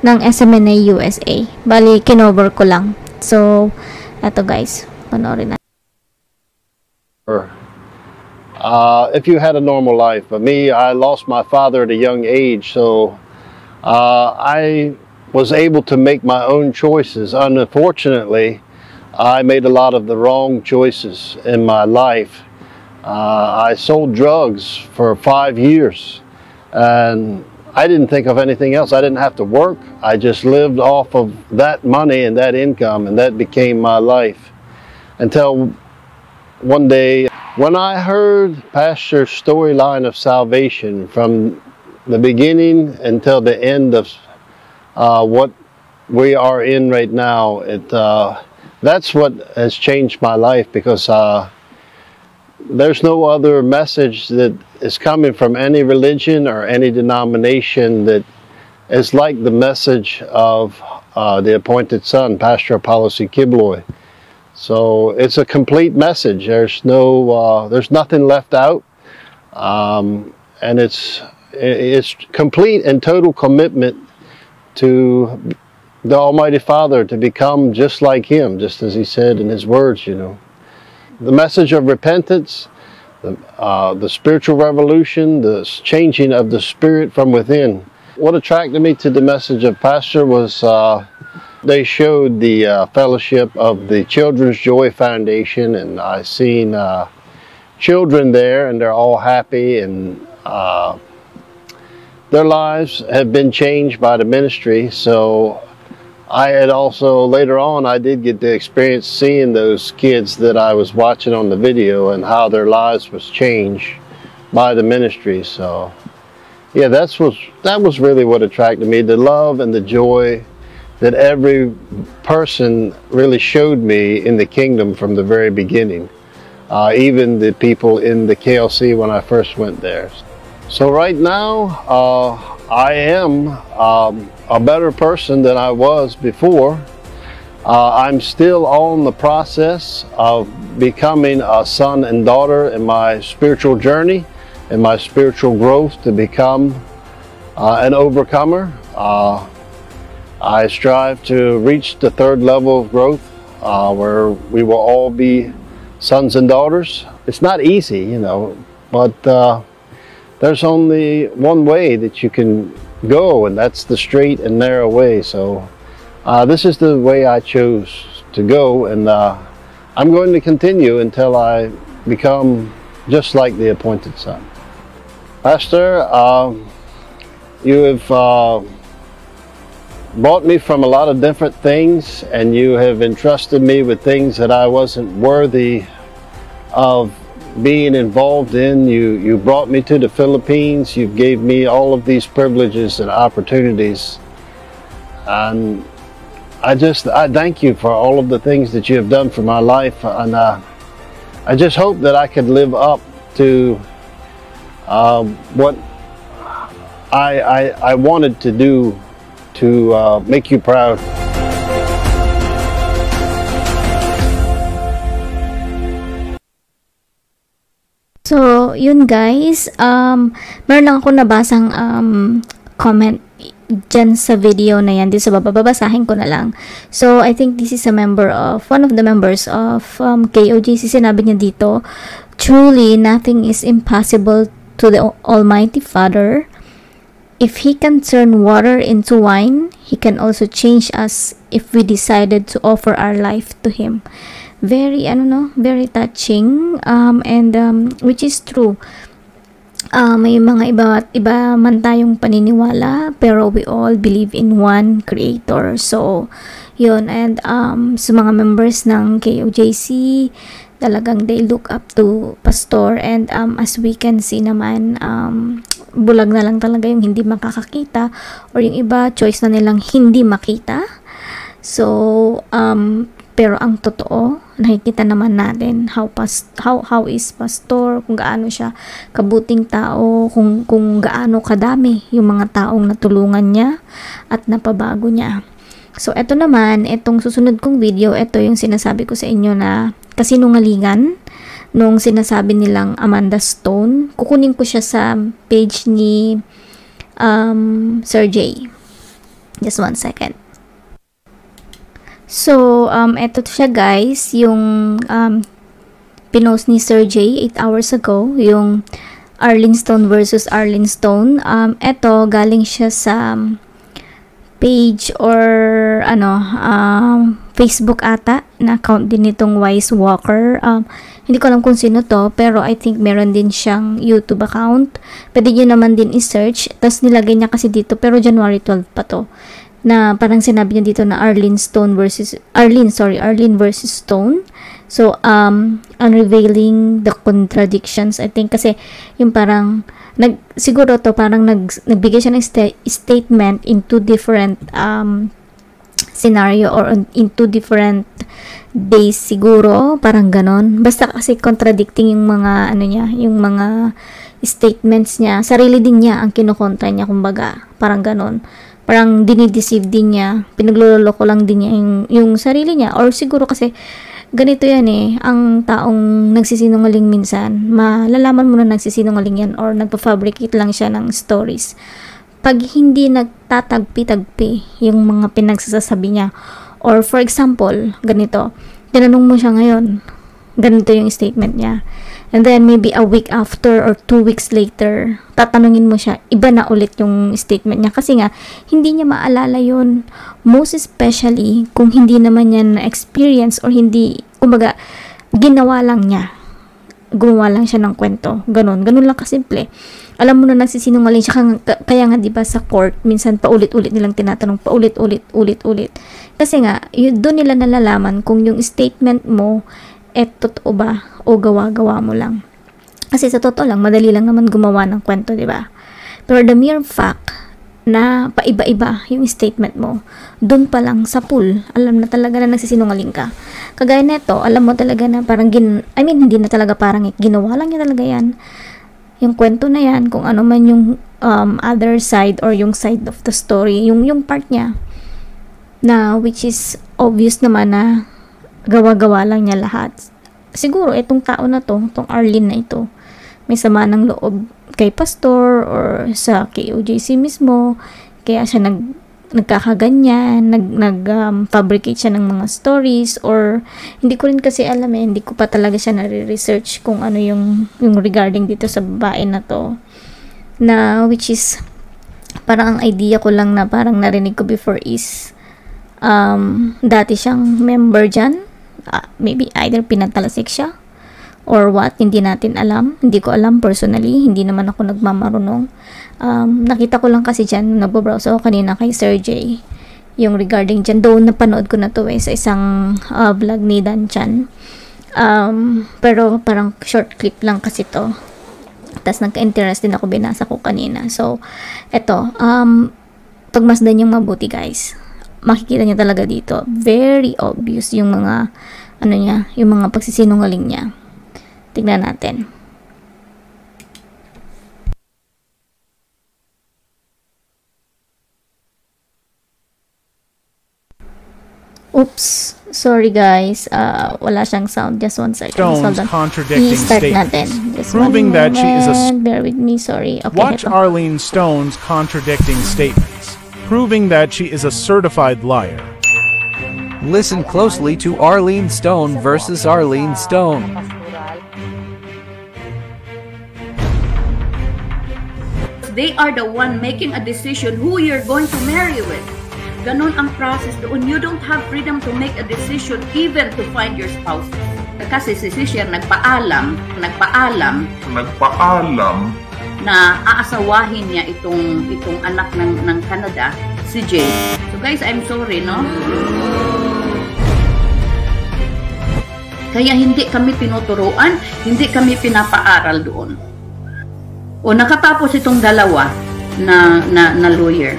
ng SMNA USA. Bali, kinover ko lang. So, ito guys. Panoorin na. If you had a normal life. But me, I lost my father at a young age. So, I was able to make my own choices. Unfortunately, I made a lot of the wrong choices in my life. I sold drugs for 5 years, and I didn't think of anything else. I didn't have to work. I just lived off of that money and that income, and that became my life. Until one day, when I heard Pastor's storyline of salvation from the beginning until the end of what we are in right now, that's what has changed my life, because there's no other message that is coming from any religion or any denomination that is like the message of the appointed son, Pastor Apollo C. Quiboloy. So it's a complete message. There's nothing left out, and it's complete and total commitment to the Almighty Father to become just like Him, just as He said in His words, you know. The message of repentance, the spiritual revolution, the changing of the spirit from within. What attracted me to the message of Pastor was they showed the fellowship of the Children's Joy Foundation, and I seen children there, and they're all happy, and their lives have been changed by the ministry. So I had also, later on, I did get to experience seeing those kids that I was watching on the video and how their lives was changed by the ministry. So yeah, that was really what attracted me, the love and the joy that every person really showed me in the kingdom from the very beginning. Even the people in the KLC when I first went there. So right now, I am a better person than I was before. I'm still on the process of becoming a son and daughter in my spiritual journey, in my spiritual growth to become an overcomer. I strive to reach the 3rd level of growth where we will all be sons and daughters. It's not easy, you know, but there's only one way that you can go, and that's the straight and narrow way. So this is the way I chose to go, and I'm going to continue until I become just like the appointed son. Pastor, you have brought me from a lot of different things, and you have entrusted me with things that I wasn't worthy of being involved in. You brought me to the Philippines. You gave me all of these privileges and opportunities, and I thank you for all of the things that you have done for my life, and I just hope that I could live up to what I wanted to do to make you proud. So, yun guys, meron lang ako nabasang comment dyan sa video na yan, dito sa baba, babasahin ko na lang. So, I think this is a member of, one of the members of KOJC, sinabi niya dito, truly, nothing is impossible to the Almighty Father. If He can turn water into wine, He can also change us if we decided to offer our life to Him. Very very touching, and which is true. May mga iba man tayong paniniwala, pero we all believe in one creator. So yun, and sa mga members ng KOJC, talagang they look up to Pastor, and as we can see naman, bulag na lang talaga yung hindi makakakita, or yung iba choice na nilang hindi makita. So pero ang totoo, nakikita naman natin how is Pastor, kung gaano siya kabuting tao, kung gaano kadami yung mga taong natulungan niya at napabago niya. So eto naman, etong susunod kong video, eto yung sinasabi ko sa inyo na kasinungalingan nung sinasabi nilang Amanda Stone. Kukunin ko siya sa page ni Sir J. Just 1 second. So, eto siya guys, yung pinost ni Sir J 8 hours ago, yung Arlene Stone versus Arlene Stone. Eto, galing siya sa page or Facebook ata, na account din nitong Wise Walker. Hindi ko alam kung sino to, pero I think meron din siyang YouTube account. Pwede nyo naman din i-search. Tapos nilagay niya kasi dito, pero January 12 pa to, na parang sinabi niya dito na Arlene versus Stone. So, unveiling the contradictions, I think, kasi yung parang siguro to parang nagbigay siya ng statement in 2 different scenario, or in 2 different days siguro, parang ganon. Basta kasi contradicting yung mga yung mga statements niya. Sarili din niya ang kinukontra niya, kumbaga, parang ganon. Parang dinideceive din niya, pinagluloko lang din niya yung sarili niya. Or siguro kasi ganito yan ang taong nagsisinungaling minsan, malalaman mo na nagsisinungaling yan or nagpa-fabricate lang siya ng stories pag hindi nagtatagpi-tagpi yung mga pinagsasabi niya, or for example, ganito, tinanong mo siya ngayon, ganito yung statement niya, and then maybe a week after or 2 weeks later, tatanungin mo siya, iba na ulit yung statement niya, kasi nga, hindi niya maalala yun, most especially, kung hindi naman niya na-experience, or hindi, kumbaga, ginawa lang niya, gumawa lang siya ng kwento, ganun lang kasimple. Alam mo na nagsisinungaling siya, kaya nga 'di ba sa court minsan paulit-ulit nilang tinatanong, paulit-ulit. Kasi nga doon nila nalalaman kung yung statement mo totoo ba o gawa-gawa mo lang. Kasi sa totoo lang, madali lang naman gumawa ng kwento, 'di ba? Pero the mere fact na paiba-iba yung statement mo, doon pa lang sa pool, alam na talaga na nagsisinungaling ka. Kagaya neto, alam mo talaga na parang hindi na talaga parang ginawa lang niya talaga yan. Yung kwento na yan, kung ano man yung other side or yung side of the story, yung part niya, na which is obvious naman na gawa-gawa lang niya lahat. Siguro, itong tao na to, itong Arlene na ito, may sama ng loob kay pastor or sa KOJC mismo, kaya siya nagkakaganyan, fabricate siya ng mga stories, or hindi ko rin kasi alam hindi ko pa talaga siya nare-research kung ano yung regarding dito sa babae na to, na which is parang ang idea ko lang na parang narinig ko before is dati siyang member dyan, maybe either pinatalasik siya or what, hindi natin alam, hindi ko alam personally, hindi naman ako nagmamarunong. Nakita ko lang kasi dyan, nagbo-browse ako kanina kay Sir J, yung regarding dyan, though napanood ko na to sa isang vlog ni Dan Chan, pero parang short clip lang kasi to, tas nagka-interest din ako, binasa ko kanina. So eto, pagmasdan yung mabuti guys, makikita niyo talaga dito, very obvious yung mga niya, yung mga pagsisinungaling niya. Tignan natin. Oops, sorry guys. Wala siyang sound. Just one second. Stone's contradicting statements, Just proving that she is bear with me. Sorry. Okay, watch Arlene Stone's contradicting statements, proving that she is a certified liar. Listen closely to Arlene Stone versus Arlene Stone. They are the one making a decision who you're going to marry with. Ganon ang process doon. You don't have freedom to make a decision even to find your spouse. Kasi si Sister nagpaalam na aasawahin niya itong anak ng Canada, si Jay. So guys, I'm sorry, no? Kaya hindi kami tinuturuan, hindi kami pinapaaral doon. O nakatapos itong dalawa na lawyer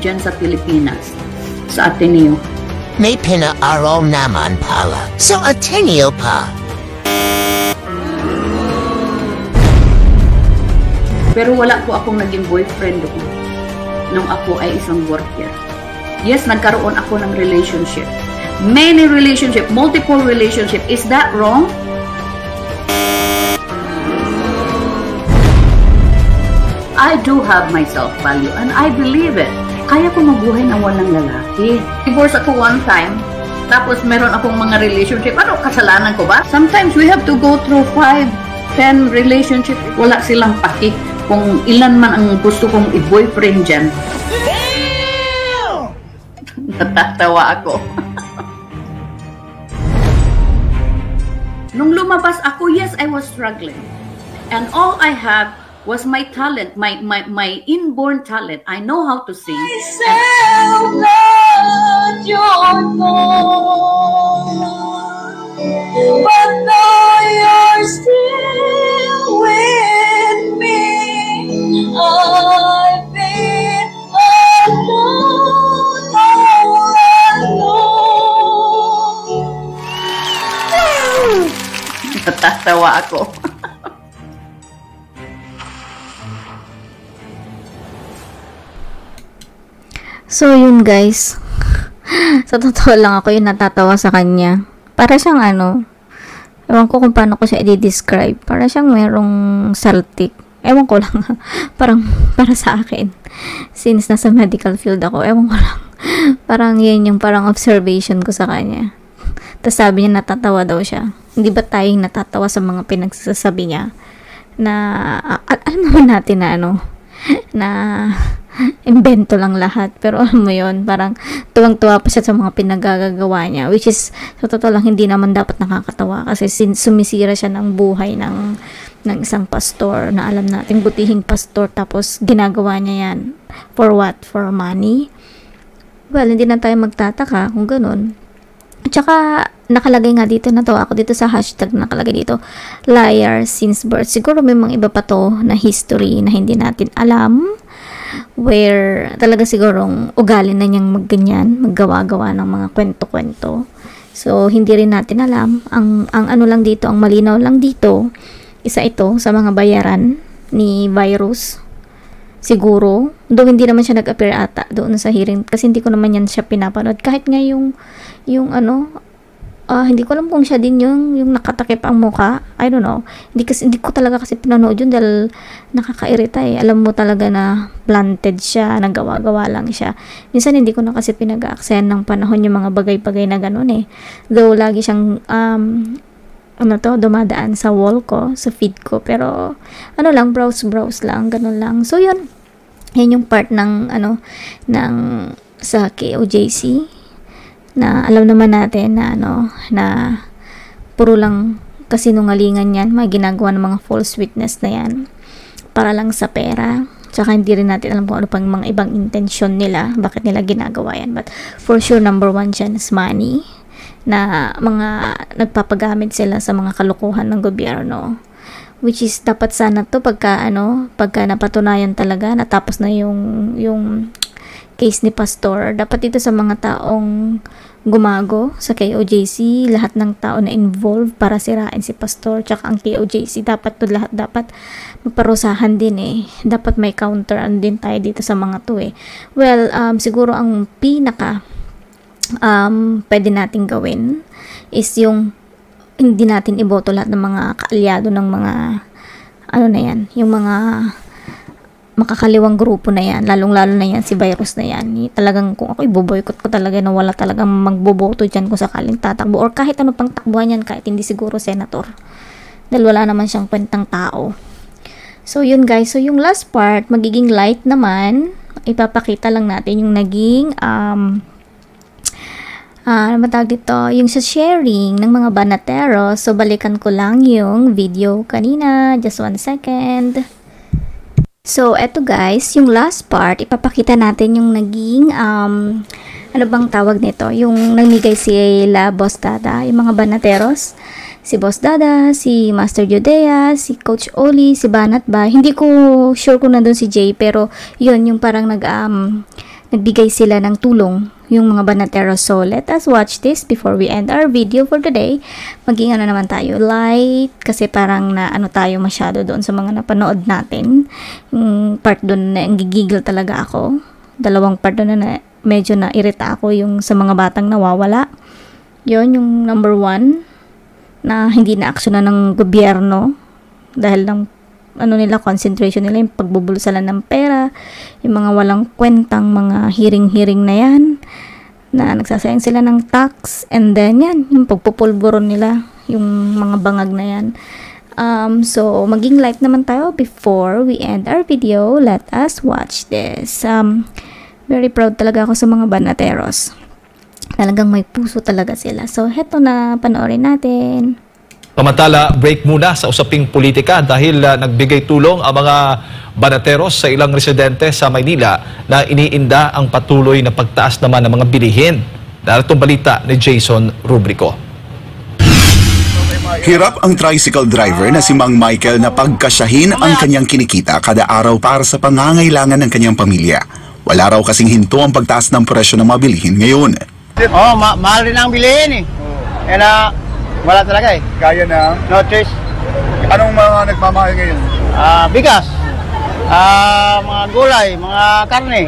dyan sa Pilipinas, sa Ateneo. May pinaaral naman pala sa Ateneo pa. Pero wala po akong naging boyfriend doon nung ako ay isang worker. Yes, nagkaroon ako ng relationship. Many relationship, multiple relationship. Is that wrong? I do have my self-value and I believe it. Kaya ko mabuhay na walang lalaki. Divorce ako one time, tapos meron akong mga relationship. Ano, kasalanan ko ba? Sometimes we have to go through 5, 10 relationship. Wala silang paki kung ilan man ang gusto kong i-boyfriend dyan. Natatawa ako. Nung lumabas ako, yes, I was struggling. And all I have was my talent, my inborn talent. I know how to sing. Myself not your fault, but though you're still with me, I've been alone, all alone. Natatawa ako. So, yun guys. Sa totoo lang ako yung natatawa sa kanya. Para siyang ewan ko kung paano ko siya i-describe. Para siyang merong saltik. Ewan ko lang, parang para sa akin, since nasa medical field ako, ewan ko lang, parang yan yung parang observation ko sa kanya. Tapos sabi niya natatawa daw siya. Hindi ba tayong natatawa sa mga pinagsasabi niya na alam naman natin na na invento lang lahat, pero alam mo yon, parang tuwang-tuwa pa siya sa mga pinagagagawa niya, which is sa totoo lang hindi naman dapat nakakatawa kasi sumisira siya ng buhay ng isang pastor na alam natin butihing pastor, tapos ginagawa niya yan for what? For money? Well, hindi na tayo magtataka kung ganun. Tsaka nakalagay nga dito, natawa ako dito sa hashtag, nakalagay dito liar since birth. Siguro may mga iba pa to na history na hindi natin alam, where talaga sigurong ugali na niyang magganyan, maggawa-gawa ng mga kwento-kwento. So hindi rin natin alam. Ang ano lang dito, ang malinaw lang dito, isa ito sa mga bayaran ni Virus. Siguro, doon hindi naman siya nag-appear ata doon sa hearing kasi hindi ko naman yan siya pinapanood. Kahit nga yung hindi ko alam kung siya din yung nakatakip ang muka. I don't know. Hindi ko talaga kasi pinanood yun dahil nakakairita eh. Alam mo talaga na planted siya, nagawa-gawa lang siya. Minsan hindi ko na kasi pinag-aaksayan ng panahon yung mga bagay-bagay na ganun eh. Though lagi siyang dumadaan sa wall ko, sa feed ko, pero browse lang, ganun lang. So yun yung part ng sa KOJC na alam naman natin na na puro lang kasinungalingan yan, mga ginagawa ng mga false witness na yan para lang sa pera. Tsaka hindi rin natin alam kung ano pang mga ibang intensyon nila, bakit nila ginagawa yan. But for sure, number one dyan is money, na mga nagpapagamit sila sa mga kalukuhan ng gobyerno, which is dapat sana to pagka napatunayan talaga, natapos na yung case ni Pastor, dapat ito sa mga taong gumago sa KOJC, lahat ng tao na involved para sirain si Pastor tsaka ang KOJC, dapat maparusahan din eh. Dapat may counter din tayo dito sa mga to eh. Well, siguro ang pinaka pwede natin gawin is yung hindi natin iboto lahat ng mga kaalyado ng mga yung mga makakaliwang grupo na yan, lalong-lalo na yan si Virus na yan. Talagang kung ako iboboykot ko talaga na wala talagang magboboto dyan kung sakaling tatakbo or kahit ano pang takbuhan yan, kahit hindi siguro senator, dahil wala naman siyang kwentang tao. So yun guys, so yung last part magiging light naman, ipapakita lang natin yung naging matawag dito, yung sa sharing ng mga banatero. So balikan ko lang yung video kanina, just 1 second. So, eto guys, yung last part, ipapakita natin yung naging, ano bang tawag nito? Yung namigay sila Boss Dada, yung mga banateros. Si Boss Dada, si Master Judea, si Coach Oli, si Banat ba? Hindi ko sure kung nandun si Jay, pero yun, yung parang nagbigay sila ng tulong, yung mga banateros. So, let us watch this before we end our video for today. Maging naman tayo light, kasi parang tayo masyado doon sa mga napanood natin. Yung part doon na gigigil talaga ako. Dalawang part doon na medyo na-irita ako, yung sa mga batang nawawala. Yun, yung number 1, na hindi na-aksyonan ng gobyerno dahil ng concentration nila, yung pagbubulsalan ng pera, yung mga walang kwentang mga hiring-hiring na yan, na nagsasayang sila ng tax, and then yan, yung pagpupulburon nila, yung mga bangag na yan. So, maging light naman tayo before we end our video. Let us watch this. Very proud talaga ako sa mga banateros. Talagang may puso talaga sila. So, heto na, panoorin natin. Samantala, break muna sa usaping politika dahil nagbigay tulong ang mga banateros sa ilang residente sa Maynila na iniinda ang patuloy na pagtaas naman ng mga bilihin. Daratong balita ni Jason Rubrico. Hirap ang tricycle driver na si Mang Michael na pagkasyahin ang kanyang kinikita kada araw para sa pangangailangan ng kanyang pamilya. Wala raw kasing hinto ang pagtaas ng presyo ng mga bilihin ngayon. Mahal rin ang bilihin eh. Kaya wala talaga eh. Kaya na? No choice. Anong mga nagmamahal ngayon? Bigas, mga gulay, mga karne.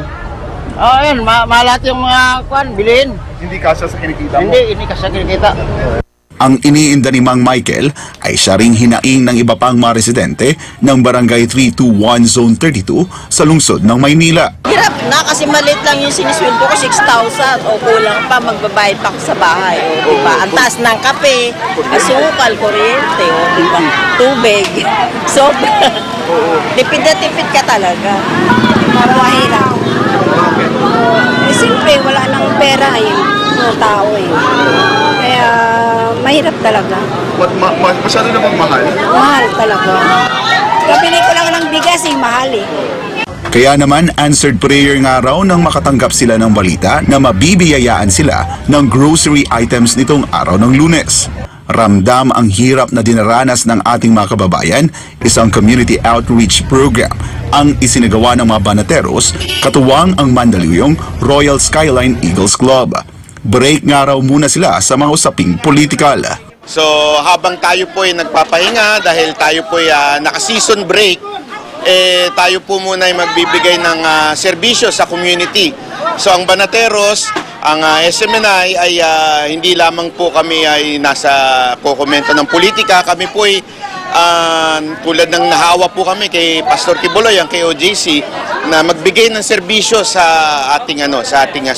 Malat yung mga bilihin. Hindi kasya sa kinikita mo? Hindi kasya sa kinikita. Ang iniinda ni Mang Michael ay siya ring hinaing ng iba pang mga residente ng Barangay 321 Zone 32 sa lungsod ng Maynila. Hirap na kasi maliit lang yung sinisweldo ko, 6,000 o kulang pa, magbabayad pa ako sa bahay. O, diba? Ang taas ng kape, asukal, kuryente, o, diba? Tubig. Sobra. Tipid na tipid ka talaga. Mahirap. Siyempre, wala nang pera yung tao eh. Kaya mahirap talaga. Masyado na bang mahal? Mahal talaga. Kapili ko lang ng bigas mahal eh. Kaya naman answered prayer nga raw nang makatanggap sila ng balita na mabibiyayaan sila ng grocery items nitong araw ng Lunes. Ramdam ang hirap na dinaranas ng ating mga kababayan, isang community outreach program ang isinagawa ng mga banateros, katuwang ang Mandaluyong Royal Skyline Eagles Club. Break nga raw muna sila sa mga usaping politikal. So habang tayo po ay nagpapahinga dahil tayo po ay naka-season break, tayo po muna ay magbibigay ng serbisyo sa community. So ang Banateros, ang SMNI ay hindi lamang po kami ay nasa kokomento ng politika, kami po ay tulad ng nahawa po kami kay Pastor Kibuloy, ang KOJC, na magbigay ng serbisyo sa ating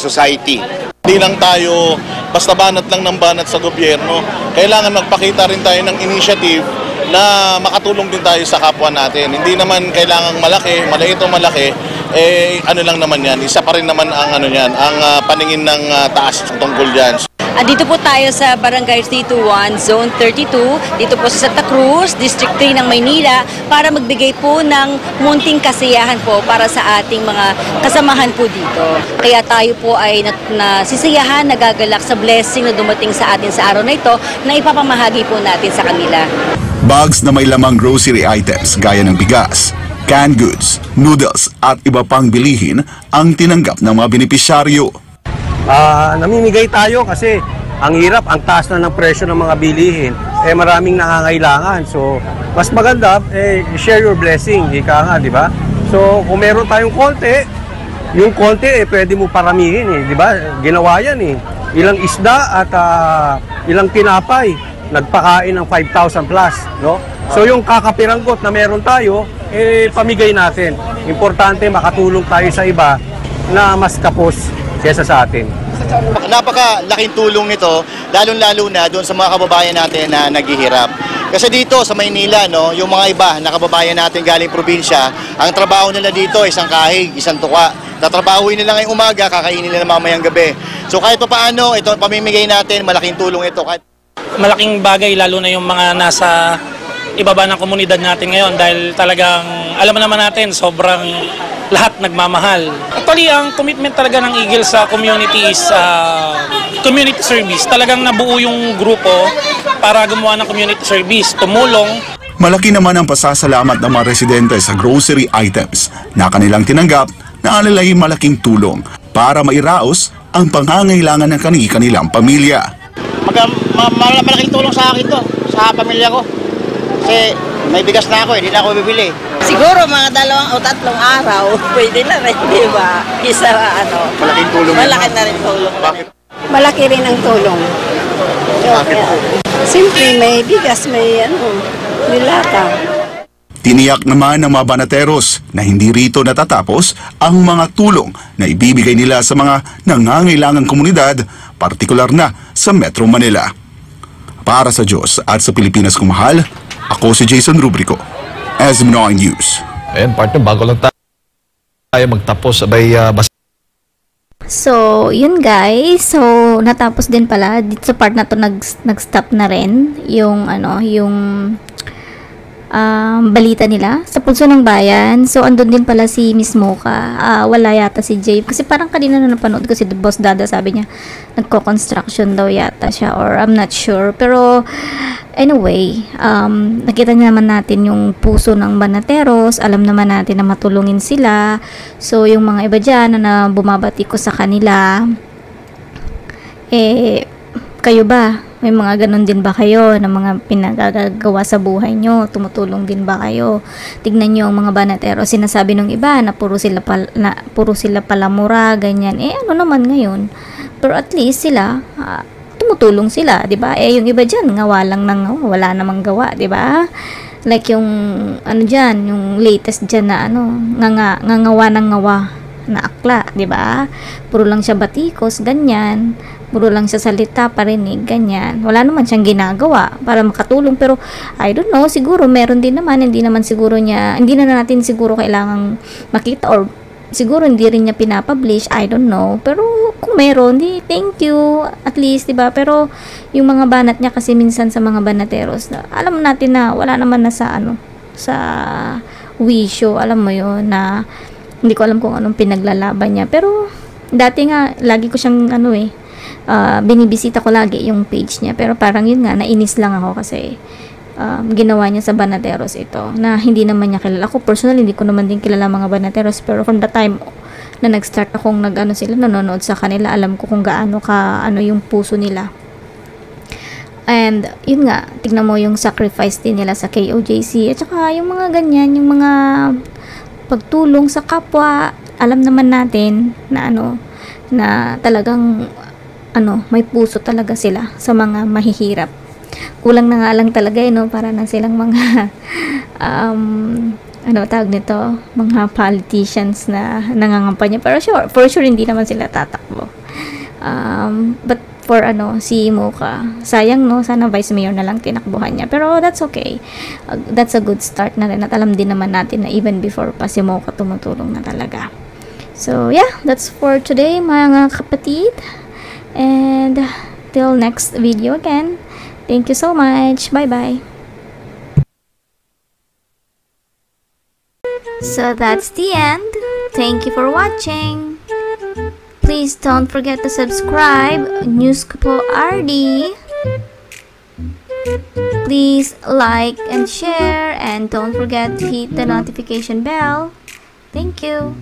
society. Hindi lang tayo basta banat lang ng banat sa gobyerno. Kailangan magpakita rin tayo ng initiative na makatulong din tayo sa kapwa natin. Hindi naman kailangang malaki, maliit o malaki, ano lang naman yan. Isa pa rin naman ang ang paningin ng taas tungkol yan. Dito po tayo sa Barangay 321, Zone 32, dito po sa Santa Cruz, District 3 ng Maynila, para magbigay po ng munting kasiyahan po para sa ating mga kasamahan po dito. Kaya tayo po ay nasisiyahan, nagagalak sa blessing na dumating sa atin sa araw na ito na ipapamahagi po natin sa kanila. Bags na may lamang grocery items gaya ng bigas, canned goods, noodles at iba pang bilihin ang tinanggap ng mga benepisyaryo. Namimigay tayo kasi ang hirap, ang taas na ng presyo ng mga bilihin, maraming nangangailangan. So, mas maganda, share your blessing, ika nga, di ba? So, kung meron tayong konti, yung konti, pwede mo paramihin, di ba? Ginawa yan, Ilang isda at ilang tinapay, nagpakain ng 5,000 plus, no? So, yung kakapiranggot na meron tayo, pamigay natin. Importante, makatulong tayo sa iba na mas kapos kesa sa atin. Napakalaking tulong nito, lalong-lalo na doon sa mga kababayan natin na naghihirap. Kasi dito sa Maynila, no, yung mga iba na kababayan natin galing probinsya, ang trabaho nila dito isang kahig, isang tuka. Tatrabahuin nila ngayong umaga, kakainin nila mamayang gabi. So kahit pa paano, ito pamimigay natin, malaking tulong ito. Malaking bagay lalo na yung mga nasa ibaba ng komunidad natin ngayon dahil talagang alam naman natin sobrang lahat nagmamahal. Actually, ang commitment talaga ng Eagle sa community is community service. Talagang nabuo yung grupo para gumawa ng community service, tumulong. Malaki naman ang pasasalamat ng mga residente sa grocery items na kanilang tinanggap na alalay malaking tulong para mairaos ang pangangailangan ng kanilang pamilya. Malaking tulong sa akin to, sa pamilya ko. Kasi may bigas na ako, hindi na ako bibili. Siguro mga 2 o 3 araw, pwede na rin, di ba? Isa Malaking tulong. Malaki na rin tulong. Bakit? Malaki rin ang tulong. Bakit po? Siyempre, may bigas, may nilata. Tiniyak naman ng mga banateros na hindi rito natatapos ang mga tulong na ibibigay nila sa mga nangangailangang komunidad, partikular na sa Metro Manila. Para sa Diyos at sa Pilipinas kong mahal, ako si Jason Rubrico, SM9 News. Ayan, partner, bago lang tayo magtapos, So, yun guys. So, natapos din pala. Dito sa part na to, nag-stop na rin yung, balita nila sa Pulso ng Bayan. So, andun din pala si Miss Mocha. Wala yata si Jay. Kasi parang kanina na napanood ko si Boss Dada, sabi niya, nagko-construction daw yata siya or I'm not sure. Pero, anyway, nakita niya naman natin yung puso ng Banateros. Alam naman natin na matulungin sila. So, yung mga iba dyan na bumabati ko sa kanila, kayo ba? May mga ganun din ba kayo na mga pinagagawa sa buhay nyo? Tumutulong din ba kayo? Tignan nyo ang mga Banatero. Sinasabi ng iba na puro sila palamura, ganyan. Ano naman ngayon? Pero at least sila, tumutulong sila, 'di ba? Yung iba diyan ngawa lang ng wala namang gawa, 'di ba? Like yung diyan, yung latest diyan na ngangawa ng ngawa na akla, 'di ba? Puro lang siya batikos, ganyan. Puro lang siya salita, parinig, ganyan. Wala naman siyang ginagawa para makatulong, pero I don't know, siguro meron din naman, hindi na natin siguro kailangang makita, or siguro hindi rin niya pinapublish, I don't know. Pero kung meron, thank you, at least, 'di ba? Pero yung mga banat niya kasi minsan sa mga banateros, alam natin na wala naman na sa wisyo, alam mo yun, na hindi ko alam kung anong pinaglalaban niya. Pero dati nga lagi ko siyang binibisita ko lagi yung page niya, pero parang yun nga, nainis lang ako kasi ginawa niya sa banateros ito na hindi naman niya kilala. Ako personally, hindi ko naman din kilala mga banateros, pero from the time na nag-start akong nanonood sa kanila, alam ko kung gaano yung puso nila. And yun nga, tignan mo yung sacrifice din nila sa KOJC, at saka yung mga ganyan, yung mga pagtulong sa kapwa. Alam naman natin na na talagang may puso talaga sila sa mga mahihirap. Kulang na nga lang talaga para na silang mga tawag nito, mga politicians na nangangampanya. Pero for sure hindi naman sila tatakbo. But for si Mocha, sayang sana vice mayor na lang tinakbuhan niya, pero that's okay. That's a good start na rin, at alam din naman natin na even before pa si Mocha tumutulong na talaga. So yeah, that's for today mga kapatid, and till next video again, thank you so much, bye bye. So that's the end. Thank you for watching. Please don't forget to subscribe, News ko po RD. Please like and share, and don't forget to hit the notification bell. Thank you.